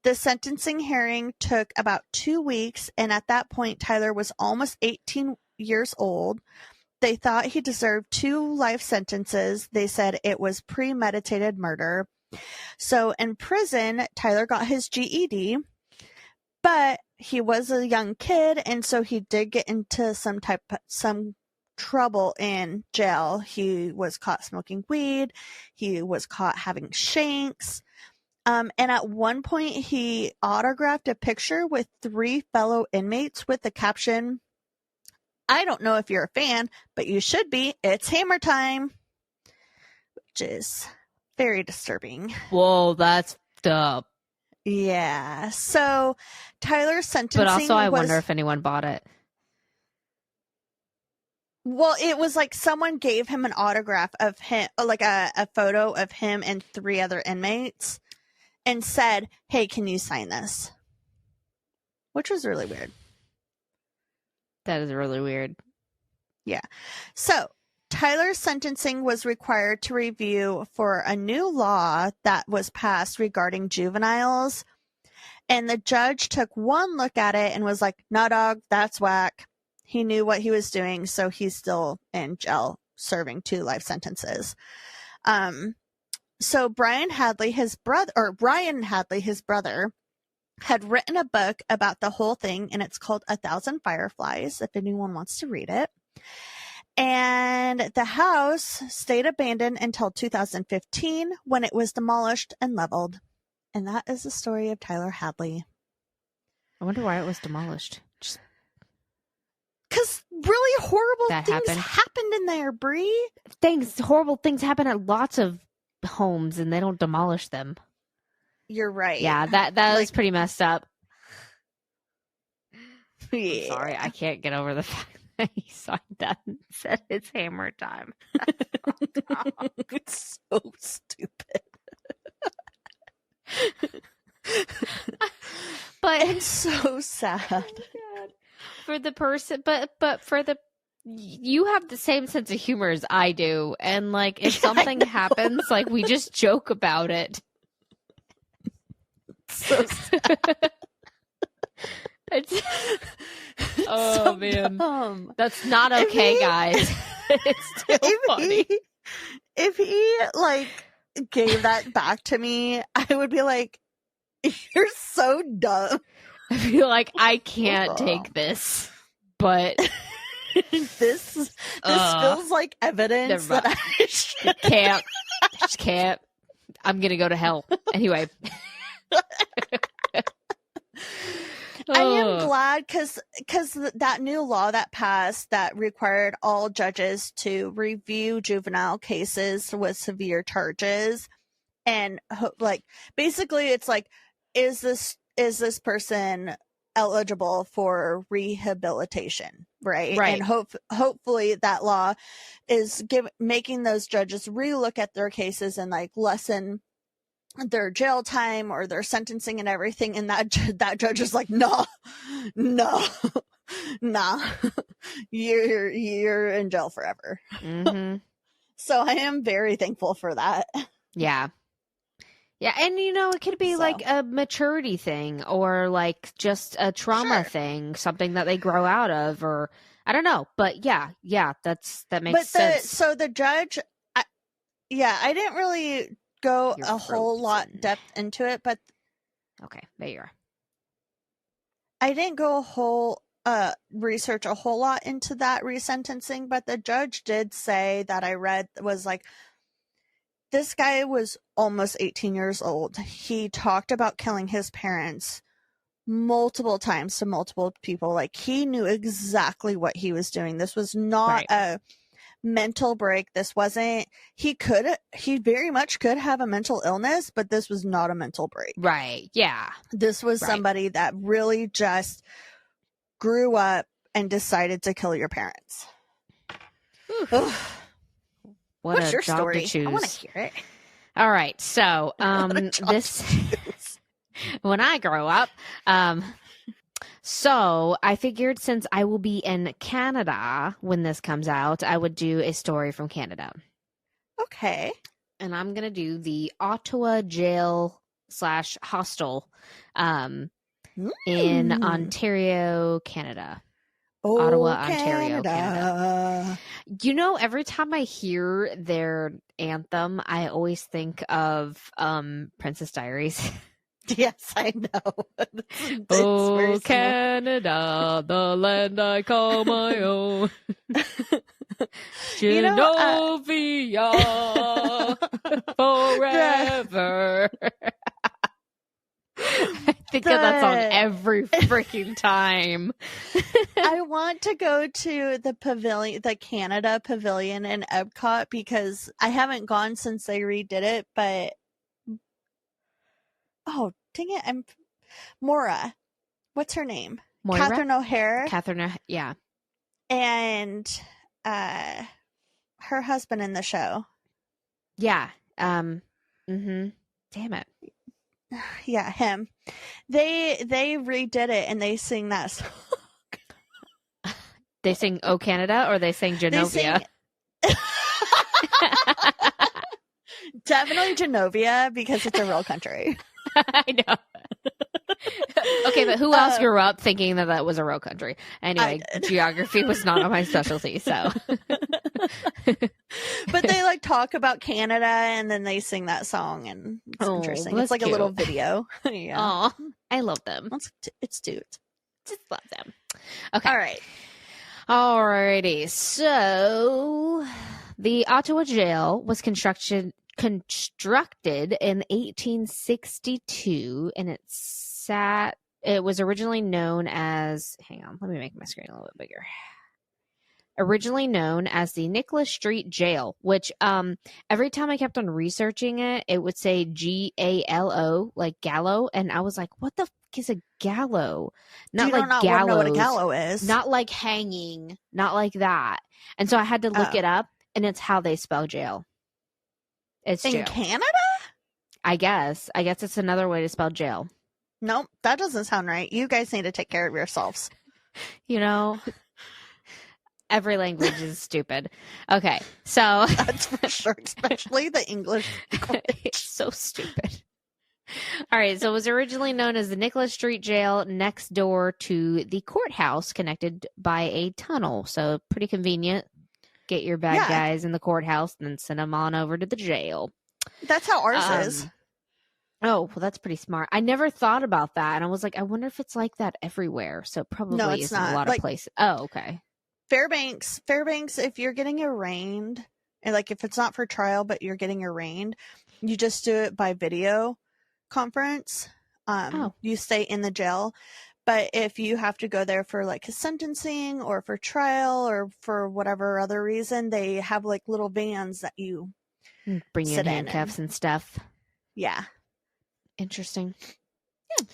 The sentencing hearing took about 2 weeks, and at that point, Tyler was almost 18 years old. They thought he deserved 2 life sentences. They said it was premeditated murder. So in prison, Tyler got his GED, but he was a young kid, and so he did get into some trouble in jail. He was caught smoking weed. He was caught having shanks. And at one point, he autographed a picture with 3 fellow inmates with the caption, "I don't know if you're a fan, but you should be. It's hammer time," which is very disturbing. Whoa, that's dope. Yeah. So Tyler's sentencing, but also I wonder if anyone bought it. Well, it was like someone gave him an autograph of him, like a photo of him and 3 other inmates, and said, "Hey, can you sign this?" Which was really weird. That is really weird. Yeah. So Tyler's sentencing was required to review for a new law that was passed regarding juveniles. And the judge took one look at it and was like, "Nah, dog, that's whack." He knew what he was doing, so he's still in jail serving 2 life sentences. So Ryan Hadley, his brother, had written a book about the whole thing, and it's called 1,000 Fireflies, if anyone wants to read it. And the house stayed abandoned until 2015 when it was demolished and leveled. And that is the story of Tyler Hadley. I wonder why it was demolished. Because really horrible things happened in there, Brie. Horrible things happen at lots of homes, and they don't demolish them. You're right. Yeah, that was pretty messed up. Yeah. I'm sorry, I can't get over the fact that he signed that and said it's hammer time. It's so stupid. But it's so sad. For the person, but for the, you have the same sense of humor as I do, and like if something happens, like we just joke about it. So sad. Oh so man, dumb. That's not okay, guys. It's still funny. If he like gave that back to me, I would be like, "You're so dumb." I feel like I can't take this, but this feels like evidence that I just can't. I'm gonna go to hell anyway. I am glad because that new law that passed that required all judges to review juvenile cases with severe charges, and like basically it's like, is this person eligible for rehabilitation, right? Right. And hopefully that law is making those judges relook at their cases and like lessen their jail time or their sentencing and everything. And that judge is like, no, nah, you're in jail forever. Mm-hmm. So I am very thankful for that. Yeah. Yeah, and it could be like a maturity thing or like just a trauma thing, something that they grow out of, or I don't know. But yeah, that makes sense. So the judge, I didn't really go a whole lot depth into it, but okay, there you are. I didn't go research a whole lot into that resentencing, but the judge did say that I read was like, this guy was almost 18 years old. He talked about killing his parents multiple times to multiple people. Like, he knew exactly what he was doing. This was not a mental break. This wasn't, he very much could have a mental illness, but this was not a mental break. Right. Yeah. This was somebody that really just grew up and decided to kill your parents. What's your story? I want to hear it. All right. So, when I grow up, so I figured since I will be in Canada when this comes out, I would do a story from Canada. Okay. And I'm going to do the Ottawa jail / hostel in Ontario, Canada. Oh, Ottawa, Ontario, Canada. Every time I hear their anthem, I always think of Princess Diaries. Yes, I know. Oh, Canada, the land I call my own. Genovia, forever. I think of that song every freaking time. I want to go to the pavilion, the Canada Pavilion in Epcot, because I haven't gone since they redid it, but oh, dang it. Maura. What's her name? Moira? Catherine O'Hara. Yeah. And her husband in the show. Yeah. Damn it. Yeah, him. They redid it and they sing that song. They sing "Oh Canada" or they sing Genovia? Definitely Genovia, because it's a real country. I know. Okay, but who else grew up thinking that was a real country? Anyway, geography was not on my specialty, so. But they like talk about Canada and then they sing that song, and it's interesting. It's like cute. A little video. Yeah. Oh, I love them. It's cute. Just love them. Okay. All right. Alrighty. So the Ottawa jail was constructed in 1862, and it was originally known as, hang on, let me make my screen a little bit bigger. Originally known as the Nicholas Street Jail, which every time I kept on researching it, it would say GALO, like gallow, and I was like, what the fuck is a gallow? Not like gallows. Know what a gallow is. Not like hanging, not like that. And so I had to look it up, and it's how they spell jail. It's in jail. Canada? I guess it's another way to spell jail. Nope, that doesn't sound right. You guys need to take care of yourselves. Every language is stupid. Okay, so that's for sure, especially the English language. It's so stupid. All right, so it was originally known as the Nicholas Street Jail, next door to the courthouse, connected by a tunnel. So pretty convenient. Get your bad guys in the courthouse and then send them on over to the jail. That's how ours is. Oh, well, that's pretty smart. I never thought about that. And I was like, I wonder if it's like that everywhere. So probably isn't a lot of places. Oh, okay. Fairbanks, if you're getting arraigned, and like if it's not for trial, but you're getting arraigned, you just do it by video conference. You stay in the jail. But if you have to go there for like a sentencing or for trial or for whatever other reason, they have like little vans that you bring in handcuffs and stuff. Yeah. Interesting. Yeah.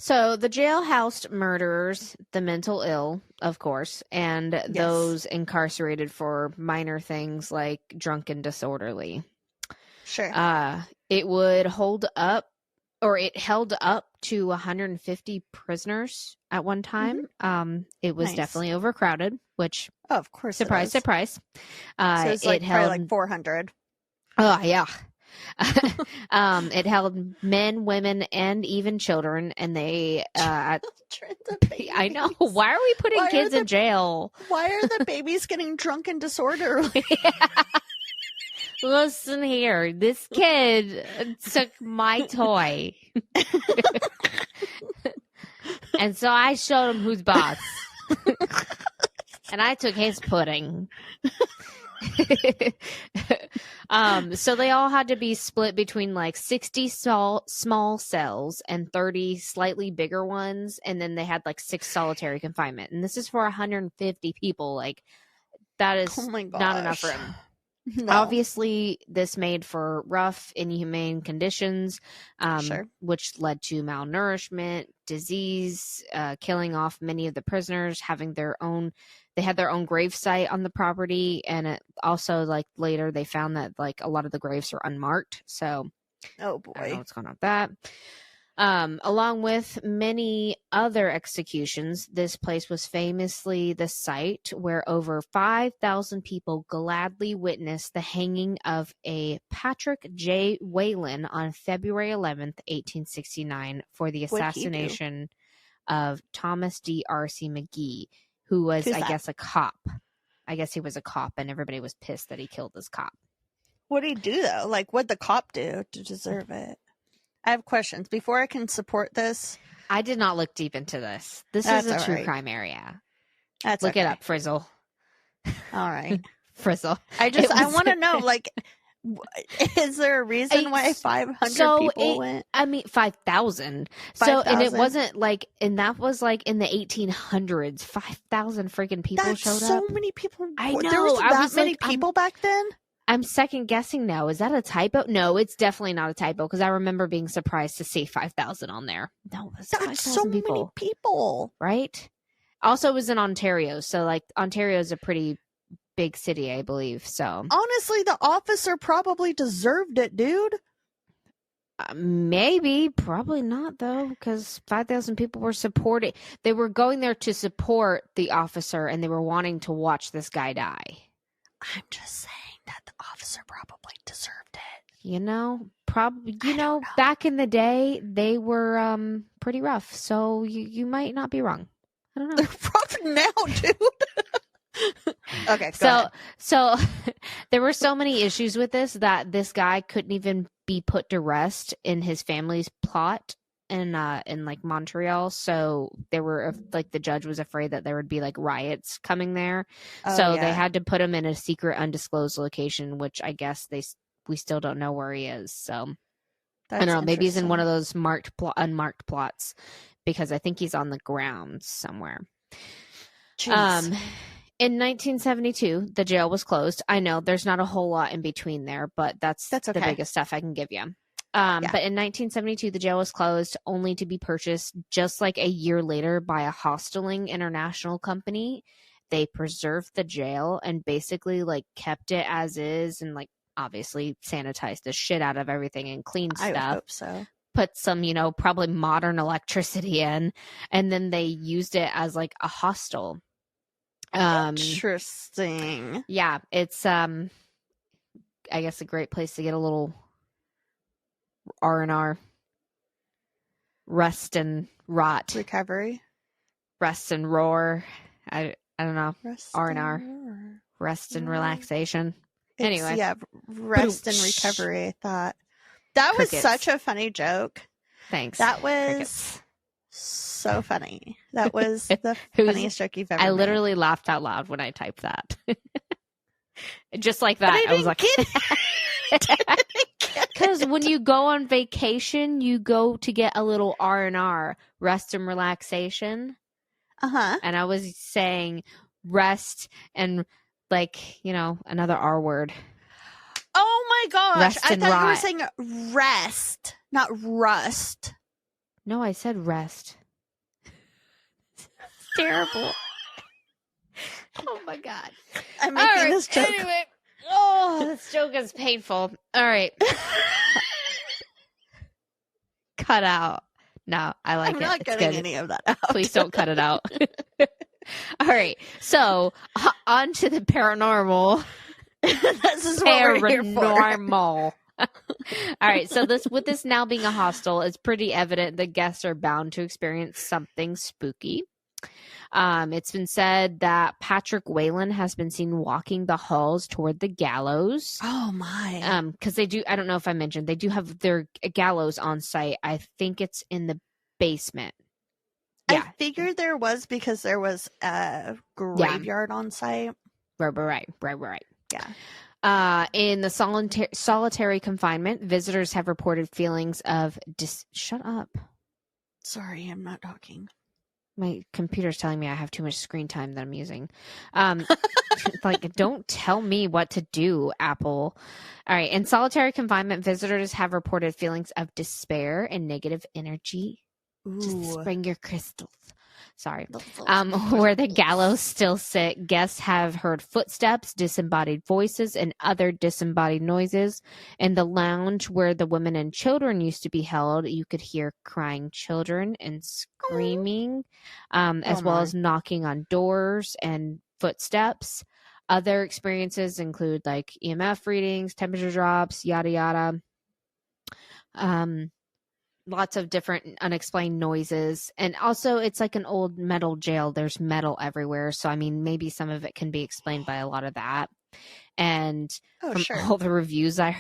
So the jailhouse murderers, the mental ill, of course, and those incarcerated for minor things like drunk and disorderly. Sure. It would hold up, or it held up to 150 prisoners at one time. It was definitely overcrowded, which, of course, surprise, surprise. So it's like probably like 400. Oh, yeah. It held men, women, and even children, and they I know. Why are we putting kids in jail? Why are the babies getting drunk and disorderly? Listen here, this kid took my toy. And so I showed him who's boss. And I took his pudding. So they all had to be split between like 60 small cells and 30 slightly bigger ones, and then they had like 6 solitary confinement, and this is for 150 people. Like, that is not enough room. No. Obviously, this made for rough, inhumane conditions, which led to malnourishment, disease, killing off many of the prisoners, they had their own grave site on the property, and it also, like, later they found that, like, a lot of the graves are unmarked. So, oh boy, I don't know what's going on with that. Along with many other executions, this place was famously the site where over 5,000 people gladly witnessed the hanging of a Patrick J. Whalen on February 11th, 1869, for the assassination of Thomas D. R.C. McGee, who was, I guess, a cop. I guess he was a cop, and everybody was pissed that he killed this cop. What did he do, though? Like, what'd the cop do to deserve it? I have questions. Before I can support this, I did not look deep into this. This is a true crime area. Look it up, Frizzle. All right. Frizzle. I want to know, like, is there a reason why 500 people went? I mean, 5,000. So, and it wasn't like, and that was like in the 1800s. 5,000 freaking people showed up. So many people. I know. There was that many people back then? I'm second guessing now. Is that a typo? No, it's definitely not a typo, because I remember being surprised to see 5,000 on there. No, that's so many people. Right? Also, it was in Ontario. So, like, Ontario is a pretty big city, I believe. So, honestly, the officer probably deserved it, dude. Maybe. Probably not, though, because 5,000 people were supporting. They were going there to support the officer, and they were wanting to watch this guy die. I'm just saying that the officer probably deserved it. You know, probably. You know, back in the day, they were pretty rough. So you might not be wrong. I don't know. They're rough now, dude. Okay. So there were so many issues with this that this guy couldn't even be put to rest in his family's plot in like Montreal. So there were like, the judge was afraid that there would be like riots coming there. They had to put him in a secret undisclosed location, which I guess we still don't know where he is. So I don't know, maybe he's in one of those unmarked plots, because I think he's on the grounds somewhere. Jeez. In 1972, the jail was closed. I know there's not a whole lot in between there, but that's okay. The biggest stuff I can give you. But in 1972, the jail was closed, only to be purchased just like a year later by a Hosteling International company. They preserved the jail and basically like kept it as is, and like obviously sanitized the shit out of everything and cleaned stuff. I hope so. Put some, probably modern electricity in, and then they used it as like a hostel. Interesting. Yeah, it's I guess a great place to get a little R&R, rest and rot, recovery, rest and roar. I don't know. R&R, rest and relaxation. Anyway, rest and recovery. I thought that was such a funny joke. Thanks. That was so funny. That was the funniest joke you've ever made. I literally laughed out loud when I typed that. Just like that. I was like, because when you go on vacation, you go to get a little R&R, rest and relaxation. And I was saying rest and like, another R word. Oh my gosh. Rest I thought rot. you were saying rest, not rust. No, I said rest. It's terrible. Oh my God. I'm making this joke. Anyway. Oh, this joke is painful. All right. Cut out. No, I like it. I'm not It's cutting good. any of that out. Please don't cut it out. All right. So, on to the paranormal. This is what we're here for. Paranormal. All right. So with this now being a hostel, it's pretty evident that guests are bound to experience something spooky. It's been said that Patrick Whelan has been seen walking the halls toward the gallows. Oh my. Because they do, I don't know if I mentioned, they do have their gallows on site. I think it's in the basement. Yeah. I figured there was because there was a graveyard on site. Right. Yeah. In the solitary confinement, visitors have reported feelings of shut up. Sorry, I'm not talking. My computer's telling me I have too much screen time that I'm using. Like, don't tell me what to do, Apple. All right. In solitary confinement, visitors have reported feelings of despair and negative energy. Ooh. Just bring your crystals. Sorry. Where the gallows still sit, guests have heard footsteps, disembodied voices, and other disembodied noises. In the lounge where the women and children used to be held, you could hear crying children and screaming, as well as knocking on doors and footsteps. Other experiences include like EMF readings, temperature drops, yada yada. Lots of different unexplained noises. And also it's like an old metal jail. There's metal everywhere. So, I mean, maybe some of it can be explained by a lot of that. And all the reviews I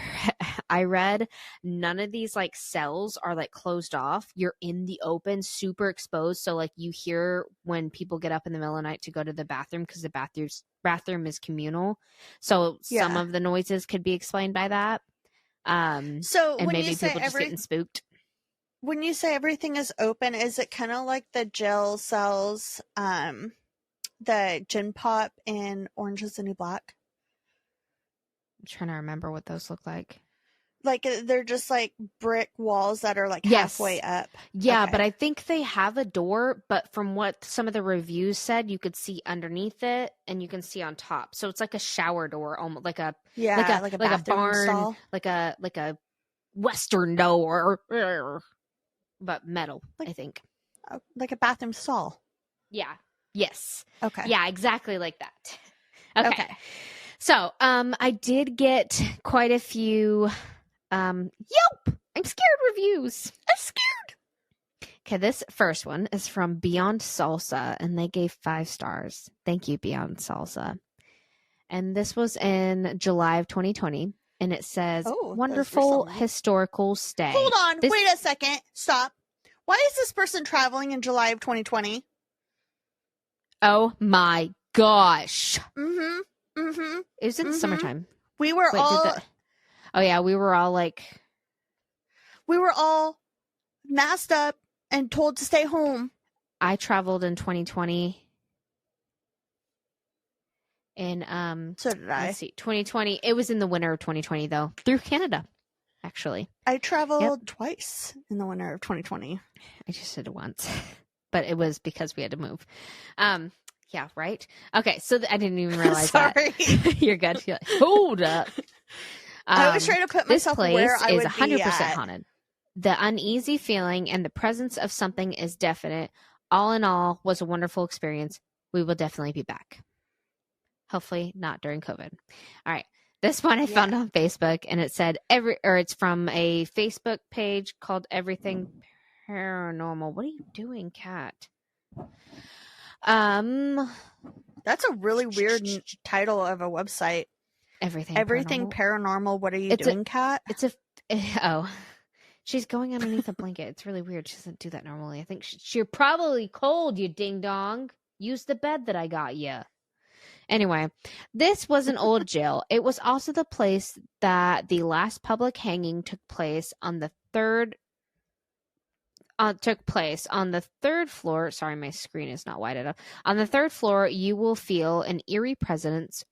read, none of these like cells are like closed off. You're in the open, super exposed. So like you hear when people get up in the middle of the night to go to the bathroom because the bathroom is communal. So some of the noises could be explained by that. So and when maybe you say people just getting spooked. When you say everything is open, is it kind of like the jail cells, the gin pop in Orange is the New Black? I'm trying to remember what those look like. Like they're just like brick walls that are like halfway up. Yeah, okay. But I think they have a door, but from what some of the reviews said, you could see underneath it and you can see on top. So it's like a shower door, almost like a barn stall. like a western door, but metal, I think. Like a bathroom stall. Yeah. Yes. Okay. Yeah, exactly like that. Okay. So, I did get quite a few Yelp! I'm scared reviews. I'm scared. Okay, this first one is from Beyond Salsa, and they gave 5 stars. Thank you, Beyond Salsa. And this was in July of 2020, and it says, wonderful historical stay. Hold on. Wait a second. Stop. Why is this person traveling in July of 2020? Oh my gosh. Mm-hmm. It was in the summertime. We were Oh yeah, we were all masked up and told to stay home. I traveled in 2020. And so did I. Let's see, 2020. It was in the winter of 2020 though, through Canada, actually. I traveled twice in the winter of 2020. I just did it once, but it was because we had to move. Yeah, right. Okay, so I didn't even realize Sorry. that. You're good. You're like, hold up. I was trying to put myself where I would be at. This place is 100% haunted. The uneasy feeling and the presence of something is definite. All in all, was a wonderful experience. We will definitely be back. Hopefully not during COVID. All right. This one I found on Facebook, and it said it's from a Facebook page called Everything Paranormal. What are you doing, Kat? That's a really weird title of a website. Everything paranormal. What are you doing, Kat? She's going underneath a blanket. It's really weird. She doesn't do that normally. I think you're probably cold, you ding dong. Use the bed that I got you. Anyway, this was an old jail. It was also the place that the last public hanging took place on the third floor. Sorry, my screen is not wide enough. On the 3rd floor, you will feel an eerie presence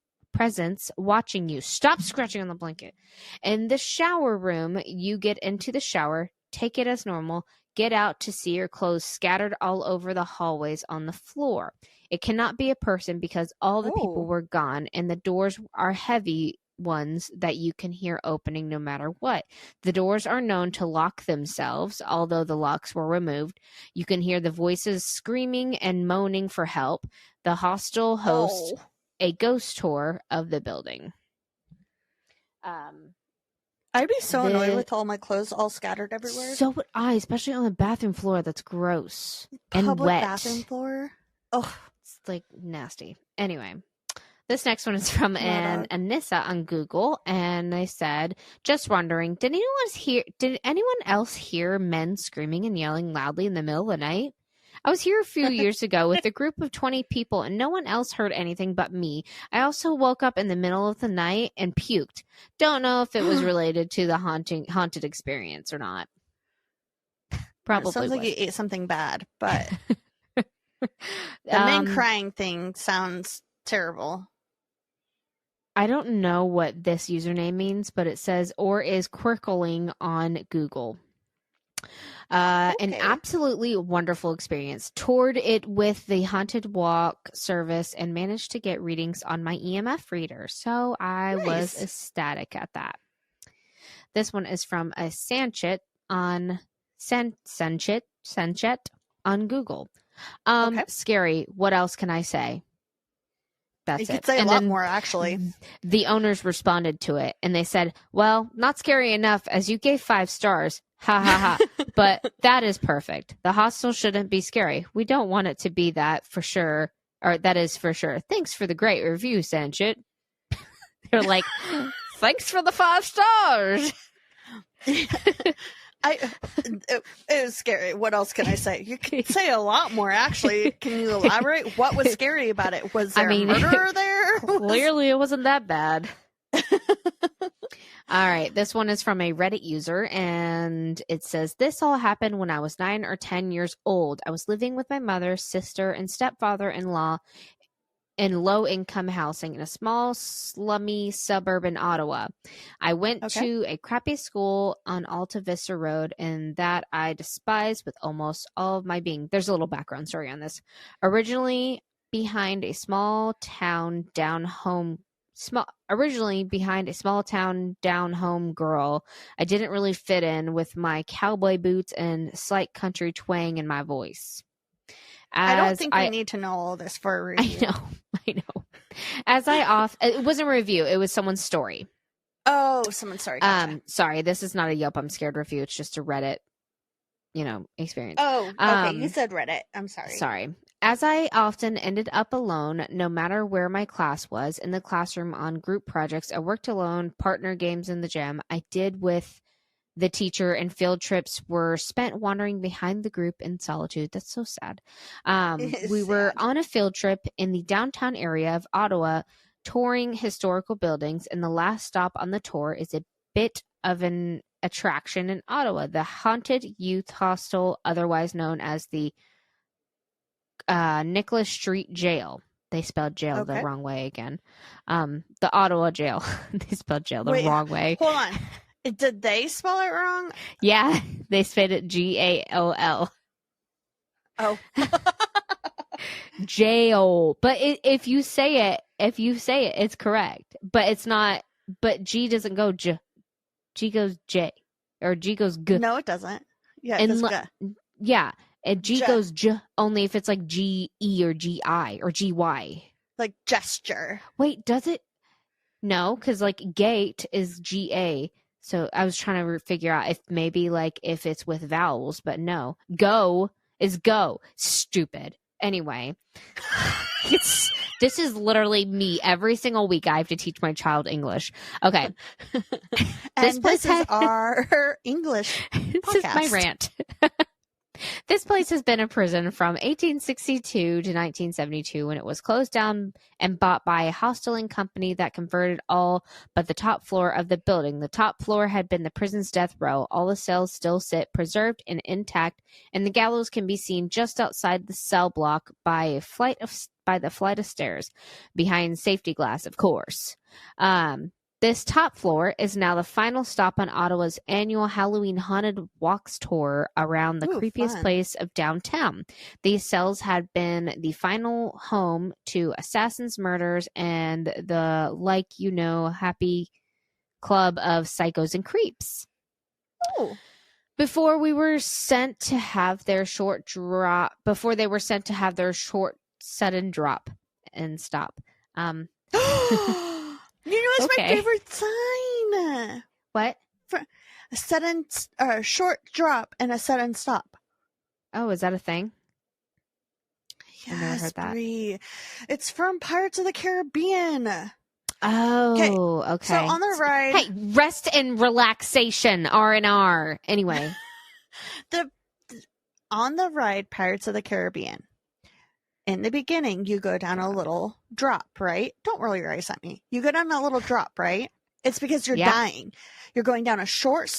watching you. Stop scratching on the blanket. In the shower room, you get into the shower, take it as normal, get out to see your clothes scattered all over the hallways on the floor. It cannot be a person because all the people were gone, and the doors are heavy ones that you can hear opening no matter what. The doors are known to lock themselves, although the locks were removed. You can hear the voices screaming and moaning for help. The hostel hosts a ghost tour of the building. I'd be so annoyed with all my clothes all scattered everywhere. So would I, especially on the bathroom floor. That's gross. Public and wet. Bathroom floor. Oh, it's like nasty. Anyway, this next one is from Anissa on Google, and they said, "Just wondering, did anyone else hear men screaming and yelling loudly in the middle of the night? I was here a few years ago with a group of 20 people, and no one else heard anything but me. I also woke up in the middle of the night and puked. Don't know if it was related to the haunted experience or not." Probably it sounds like you ate something bad, but the men crying thing sounds terrible. I don't know what this username means, but it says, or is quirkling on Google. An absolutely wonderful experience. Toured it with the Haunted Walk service and managed to get readings on my EMF reader. So I was ecstatic at that. This one is from a Sanchet on Sanchet on Google. Scary. What else can I say? That's you could say a lot more, actually. The owners responded to it, and they said, "Well, not scary enough as you gave 5 stars. Ha ha ha. But that is perfect. The hostel shouldn't be scary. We don't want it to be that for sure. Or that is for sure. Thanks for the great review, Sanchit." They're like, "Thanks for the 5 stars." It was scary. What else can I say? You can say a lot more, actually. Can you elaborate? What was scary about it? Was there a murderer there? Clearly, it wasn't that bad. All right. This one is from a Reddit user, and it says, "This all happened when I was 9 or 10 years old. I was living with my mother, sister, and stepfather-in-law in low-income housing in a small, slummy suburb in Ottawa. I went to a crappy school on Alta Vista Road, and that I despise with almost all of my being." There's a little background story on this. Originally behind a small town down home girl, I didn't really fit in with my cowboy boots and slight country twang in my voice. I don't think we need to know all this for a review. I know. It wasn't a review. It was someone's story. Oh, someone's story. Gotcha. Sorry, this is not a Yelp I'm Scared review. It's just a Reddit, experience. Oh, okay. You said Reddit. I'm sorry. Sorry. As I often ended up alone, no matter where my class was, in the classroom, on group projects, I worked alone, partner games in the gym, I did with the teacher, and field trips were spent wandering behind the group in solitude. That's so sad. We were on a field trip in the downtown area of Ottawa, touring historical buildings, and the last stop on the tour is a bit of an attraction in Ottawa, the Haunted Youth Hostel, otherwise known as the Nicholas Street Jail. They spelled jail the wrong way again. The Ottawa Jail. They spelled jail the wrong way. Hold on. Did they spell it wrong? Yeah, they spelled it Gall. Oh. Jail. But if you say it, it's correct. But it's not. But G doesn't go J. G goes J, or G goes G. No, it doesn't. Yeah, it goes G. Yeah, and G goes J only if it's like GE or GI or GY. Like gesture. Wait, does it? No, because like gate is GA. So I was trying to figure out if maybe like if it's with vowels, but no. Go is go. Stupid. Anyway, this is literally me every single week. I have to teach my child English. Okay. This is our English podcast. This is my rant. This place has been a prison from 1862 to 1972, when it was closed down and bought by a hosteling company that converted all but the top floor of the building. The top floor had been the prison's death row. All the cells still sit preserved and intact, and the gallows can be seen just outside the cell block by the flight of stairs, behind safety glass, of course. This top floor is now the final stop on Ottawa's annual Halloween Haunted Walks tour around the creepiest place of downtown. These cells had been the final home to assassins, murders, and the happy club of psychos and creeps. Oh. Before they were sent to have their short sudden drop and stop. You know, it's my favorite sign. What? For a sudden, short drop and a sudden stop. Oh, is that a thing? Yes, I never heard that. Brie. It's from Pirates of the Caribbean. Oh, okay. So on the ride, hey, rest and relaxation, R&R. Anyway, on the ride, Pirates of the Caribbean. In the beginning, you go down a little drop, right? Don't roll your eyes at me. You go down a little drop, right? It's because you're dying. You're going down a short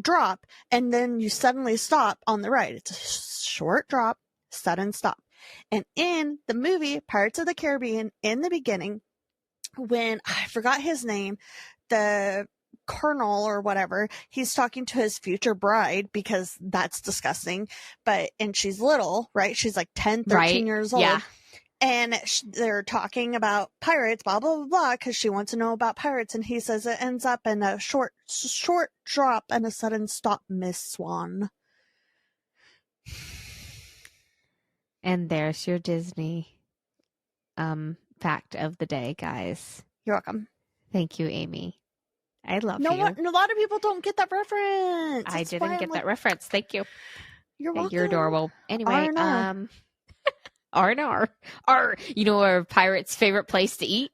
drop, and then you suddenly stop on the ride. It's a short drop, sudden stop. And in the movie Pirates of the Caribbean, in the beginning, when I forgot his name, the colonel or whatever, he's talking to his future bride, because that's disgusting, and she's little, right? She's like 10, 13 years old. Yeah. And they're talking about pirates, blah, blah, blah, blah, because she wants to know about pirates. And he says it ends up in a short drop and a sudden stop, Miss Swan. And there's your Disney fact of the day, guys. You're welcome. Thank you, Amy. I love you. A lot of people don't get that reference. I didn't get that reference. Thank you. You're welcome. You're adorable. Anyway, R&R. R&R. You know our pirate's favorite place to eat?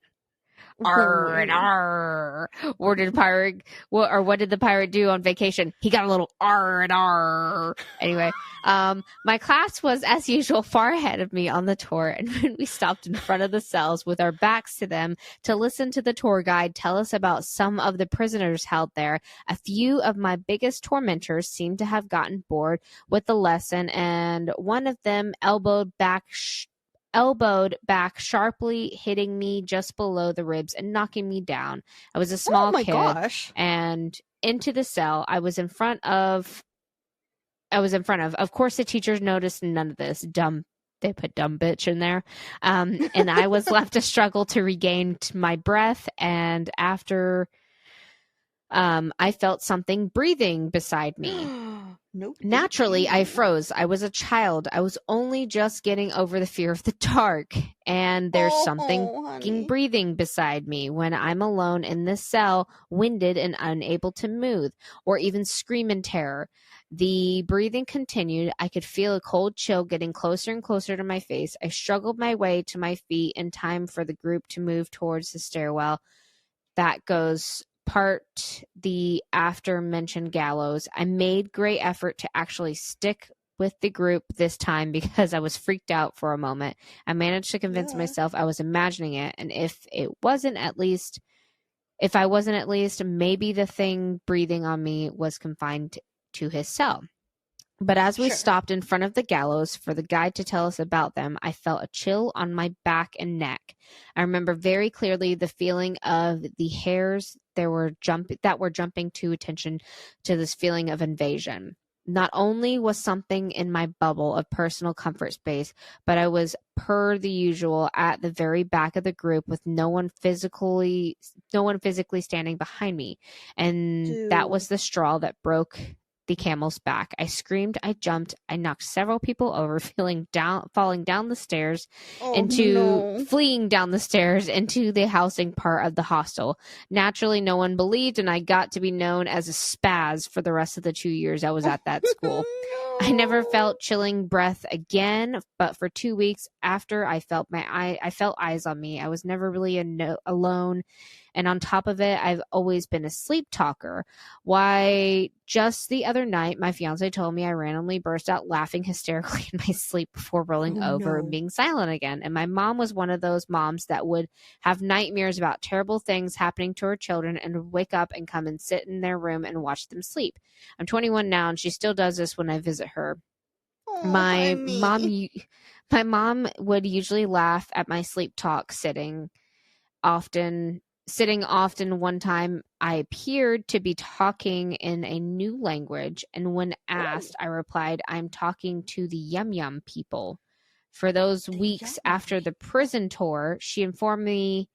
R&R. What did the pirate do on vacation? He got a little R&R. Anyway, my class was, as usual, far ahead of me on the tour, and when we stopped in front of the cells with our backs to them to listen to the tour guide tell us about some of the prisoners held there, a few of my biggest tormentors seemed to have gotten bored with the lesson, and one of them elbowed back sharply, hitting me just below the ribs and knocking me down. I was a small kid. Gosh. And into the cell I was in front of. Of course, the teachers noticed none of this. They put dumb bitch in there. And I was left to struggle to regain my breath. And after I felt something breathing beside me. Nope. Naturally, I froze. I was a child. I was only just getting over the fear of the dark. And there's something breathing beside me when I'm alone in this cell, winded and unable to move or even scream in terror. The breathing continued. I could feel a cold chill getting closer and closer to my face. I struggled my way to my feet in time for the group to move towards the stairwell that goes part the after-mentioned gallows. I made great effort to actually stick with the group this time because I was freaked out for a moment. I managed to convince myself I was imagining it, and if I wasn't at least, maybe the thing breathing on me was confined to his cell. But as we stopped in front of the gallows for the guide to tell us about them, I felt a chill on my back and neck. I remember very clearly the feeling of the hairs that were jumping to attention to this feeling of invasion. Not only was something in my bubble of personal comfort space, but I was, per the usual, at the very back of the group with no one physically standing behind me. And that was the straw that broke the camel's back. I screamed, I jumped, I knocked several people over, falling down the stairs fleeing down the stairs into the housing part of the hostel. Naturally, no one believed, and I got to be known as a spaz for the rest of the 2 years I was at that school. I never felt chilling breath again, but for 2 weeks after I felt eyes on me. I was never really alone. And on top of it, I've always been a sleep talker. Why, just the other night, my fiance told me I randomly burst out laughing hysterically in my sleep before rolling over and being silent again. And my mom was one of those moms that would have nightmares about terrible things happening to her children and would wake up and come and sit in their room and watch them sleep. I'm 21 now, and she still does this when I visit her. My mom would usually laugh at my sleep talk, often sitting often. One time I appeared to be talking in a new language, and when asked, I replied, I'm talking to the Yum Yum people. For those weeks after the prison tour, she informed me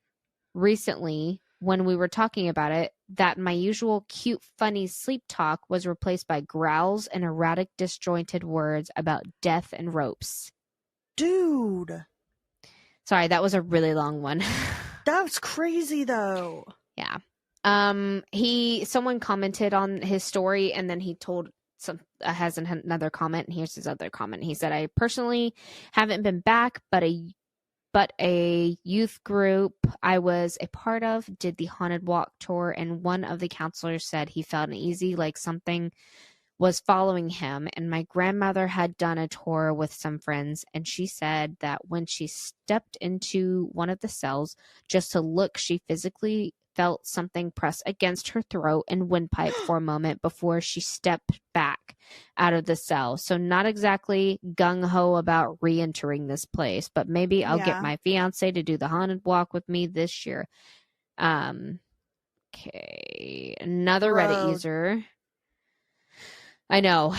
recently when we were talking about it that my usual cute, funny sleep talk was replaced by growls and erratic, disjointed words about death and ropes. Dude. Sorry, that was a really long one. That was crazy though. Yeah. Someone commented on his story, and then he told has another comment, and here's his other comment. He said, I personally haven't been back, but a youth group I was a part of did the haunted walk tour, and one of the counselors said he felt uneasy, like something was following him. And my grandmother had done a tour with some friends, and she said that when she stepped into one of the cells just to look, she physically felt something press against her throat and windpipe for a moment before she stepped back out of the cell. So not exactly gung-ho about re-entering this place, but maybe I'll get my fiance to do the haunted walk with me this year. Okay. Another Reddit user. I know.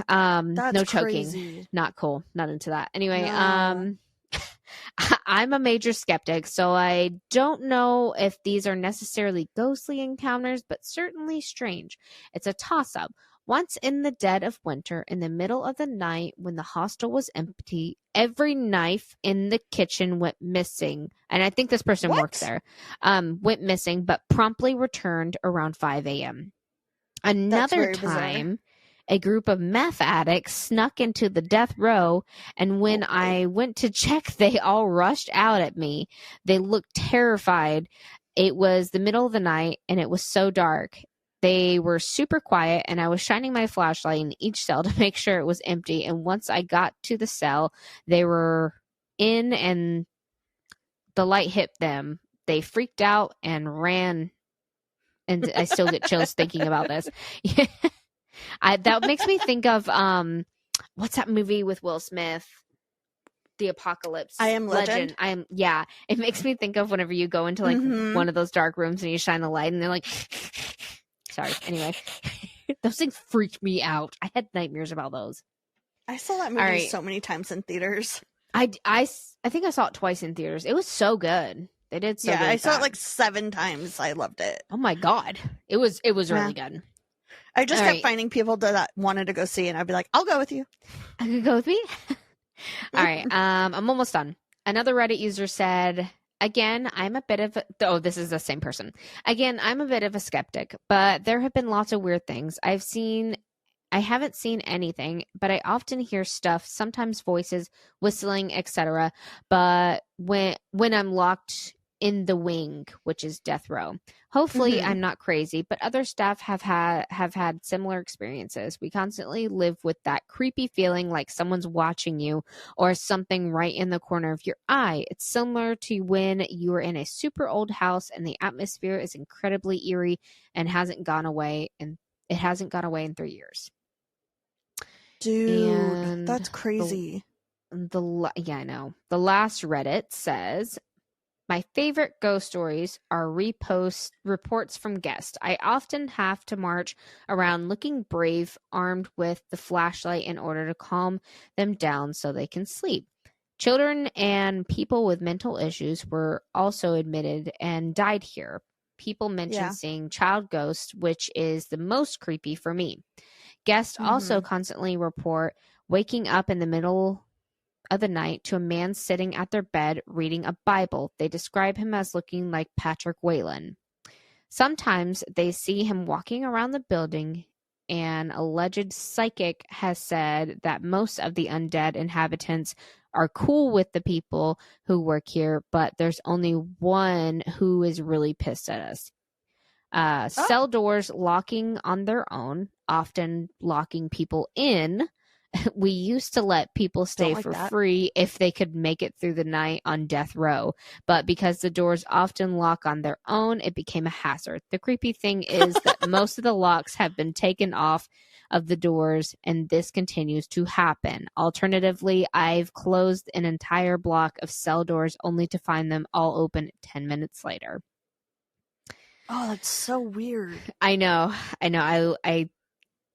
No choking. Crazy. Not cool. Not into that. Anyway, no. I'm a major skeptic, so I don't know if these are necessarily ghostly encounters, but certainly strange. It's a toss-up. Once in the dead of winter, in the middle of the night when the hostel was empty, every knife in the kitchen went missing. And I think this person works there. Went missing, but promptly returned around 5 a.m. Another time... bizarre. A group of meth addicts snuck into the death row, and when I went to check, they all rushed out at me. They looked terrified. It was the middle of the night, and it was so dark. They were super quiet, and I was shining my flashlight in each cell to make sure it was empty. And once I got to the cell, they were in, and the light hit them. They freaked out and ran, and I still get chills thinking about this. That makes me think of what's that movie with Will Smith? The Apocalypse. I Am Legend. It makes me think of whenever you go into like one of those dark rooms and you shine the light and they're like sorry. Anyway. Those things freaked me out. I had nightmares about those. I saw that movie so many times in theaters. I think I saw it twice in theaters. It was so good. They did so good. Yeah, I saw it like 7 times. I loved it. Oh my God. It was really good. I just kept finding people that wanted to go see, and I'd be like, I'll go with you. I could go with me? All right. I'm almost done. Another Reddit user said, again, I'm a bit of this is the same person. Again, I'm a bit of a skeptic, but there have been lots of weird things. I haven't seen anything, but I often hear stuff, sometimes voices, whistling, etc. But when I'm locked in the wing, which is death row. Hopefully I'm not crazy, but other staff have had similar experiences. We constantly live with that creepy feeling like someone's watching you or something right in the corner of your eye. It's similar to when you are in a super old house and the atmosphere is incredibly eerie and hasn't gone away in 3 years. Dude, that's crazy. Yeah, I know. The last Reddit says, my favorite ghost stories are reports from guests. I often have to march around looking brave, armed with the flashlight in order to calm them down so they can sleep. Children and people with mental issues were also admitted and died here. People mention seeing child ghosts, which is the most creepy for me. Guests also constantly report waking up in the middle of the night to a man sitting at their bed reading a Bible. They describe him as looking like Patrick Whelan. Sometimes they see him walking around the building. An alleged psychic has said that most of the undead inhabitants are cool with the people who work here, but there's only one who is really pissed at us. Cell doors locking on their own, often locking people in. We used to let people stay for free if they could make it through the night on death row, but because the doors often lock on their own, it became a hazard. The creepy thing is that most of the locks have been taken off of the doors, and this continues to happen. Alternatively, I've closed an entire block of cell doors only to find them all open 10 minutes later. Oh, that's so weird. I know.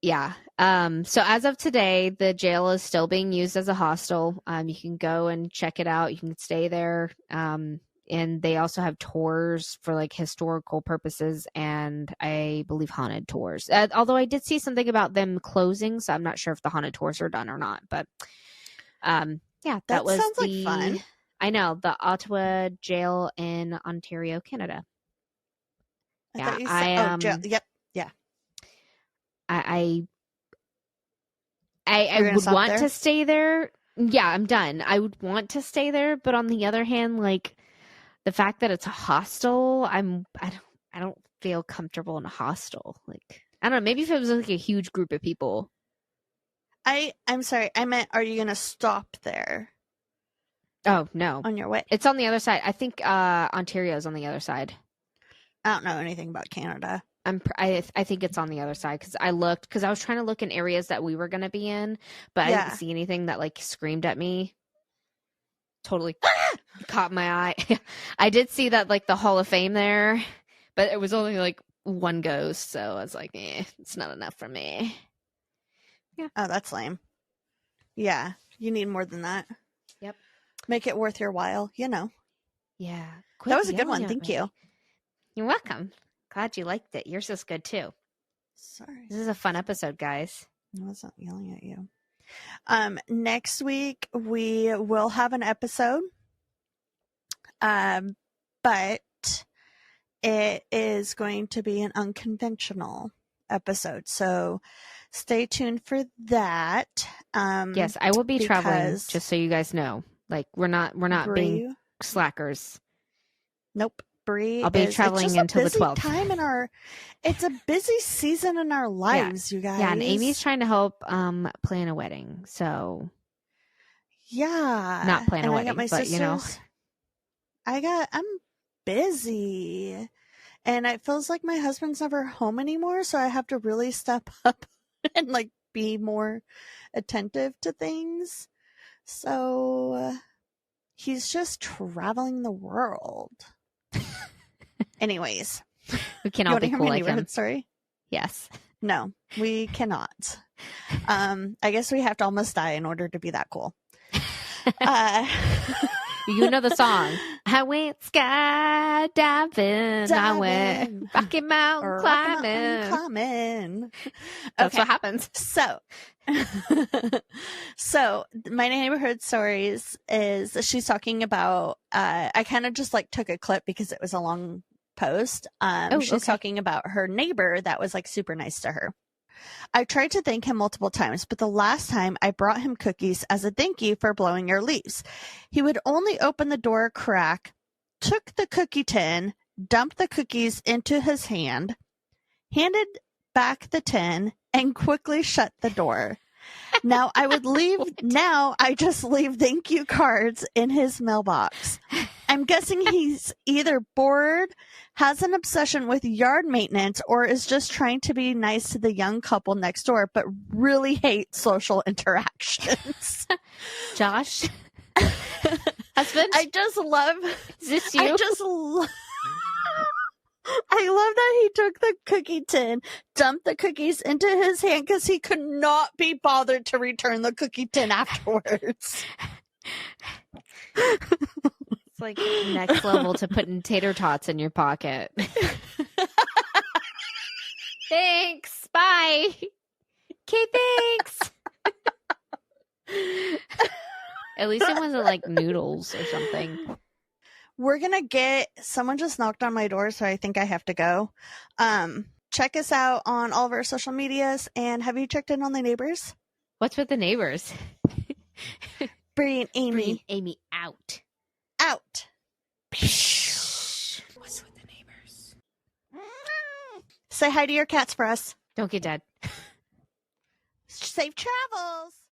Yeah. So as of today, the jail is still being used as a hostel. You can go and check it out. You can stay there. And they also have tours for like historical purposes and I believe haunted tours. Although I did see something about them closing, so I'm not sure if the haunted tours are done or not. But yeah, that was sounds like fun. I know, the Ottawa jail in Ontario, Canada. Yep. Yeah. I would want to stay there. Yeah, I'm done. I would want to stay there, but on the other hand, like the fact that it's a hostel, I don't feel comfortable in a hostel. Like, I don't know, maybe if it was like a huge group of people. I'm sorry. I meant, are you going to stop there? Oh, no. On your way? It's on the other side. I think Ontario's on the other side. I don't know anything about Canada. I think it's on the other side because I looked, because I was trying to look in areas that we were going to be in, but I didn't see anything that like screamed at me. Totally caught my eye. I did see that like the Hall of Fame there, but it was only like one ghost, so I was like, it's not enough for me. Yeah. Oh, that's lame. Yeah, you need more than that. Yep. Make it worth your while, you know. Yeah. That was a good one. Thank you. You're welcome. Glad you liked it. Yours is good too. Sorry. This is a fun episode, guys. I wasn't yelling at you. Next week we will have an episode. But it is going to be an unconventional episode. So stay tuned for that. Yes, I will be traveling, just so you guys know. Like we're not being slackers. Nope. I'll be traveling until the 12th. It's a busy season in our lives, you guys. Yeah, and Amy's trying to help plan a wedding. So yeah, not plan a wedding, but sisters, you know, I'm busy, and it feels like my husband's never home anymore. So I have to really step up and like be more attentive to things. So he's just traveling the world. Anyways, we cannot be cool like him. Story? Yes. No, we cannot. I guess we have to almost die in order to be that cool. You know the song. I went skydiving. I went Rocky Mountain climbing. That's what happens. So my neighborhood stories is she's talking about, I kind of just like took a clip because it was a long post. She's talking about her neighbor that was like super nice to her. I tried to thank him multiple times, but the last time I brought him cookies as a thank you for blowing your leaves. He would only open the door a crack, took the cookie tin, dumped the cookies into his hand, handed back the tin, and quickly shut the door. Now I just leave thank you cards in his mailbox. I'm guessing he's either bored, has an obsession with yard maintenance, or is just trying to be nice to the young couple next door, but really hates social interactions. Josh? Husband? I just love... Is this you? I love that he took the cookie tin, dumped the cookies into his hand because he could not be bothered to return the cookie tin afterwards. It's like next level to putting tater tots in your pocket. Thanks. Bye. Okay, thanks. At least it wasn't like noodles or something. We're going to someone just knocked on my door, so I think I have to go. Check us out on all of our social medias. And have you checked in on the neighbors? What's with the neighbors? Bree and Amy. Bree and Amy out. Out. What's with the neighbors? Say hi to your cats for us. Don't get dead. Safe travels.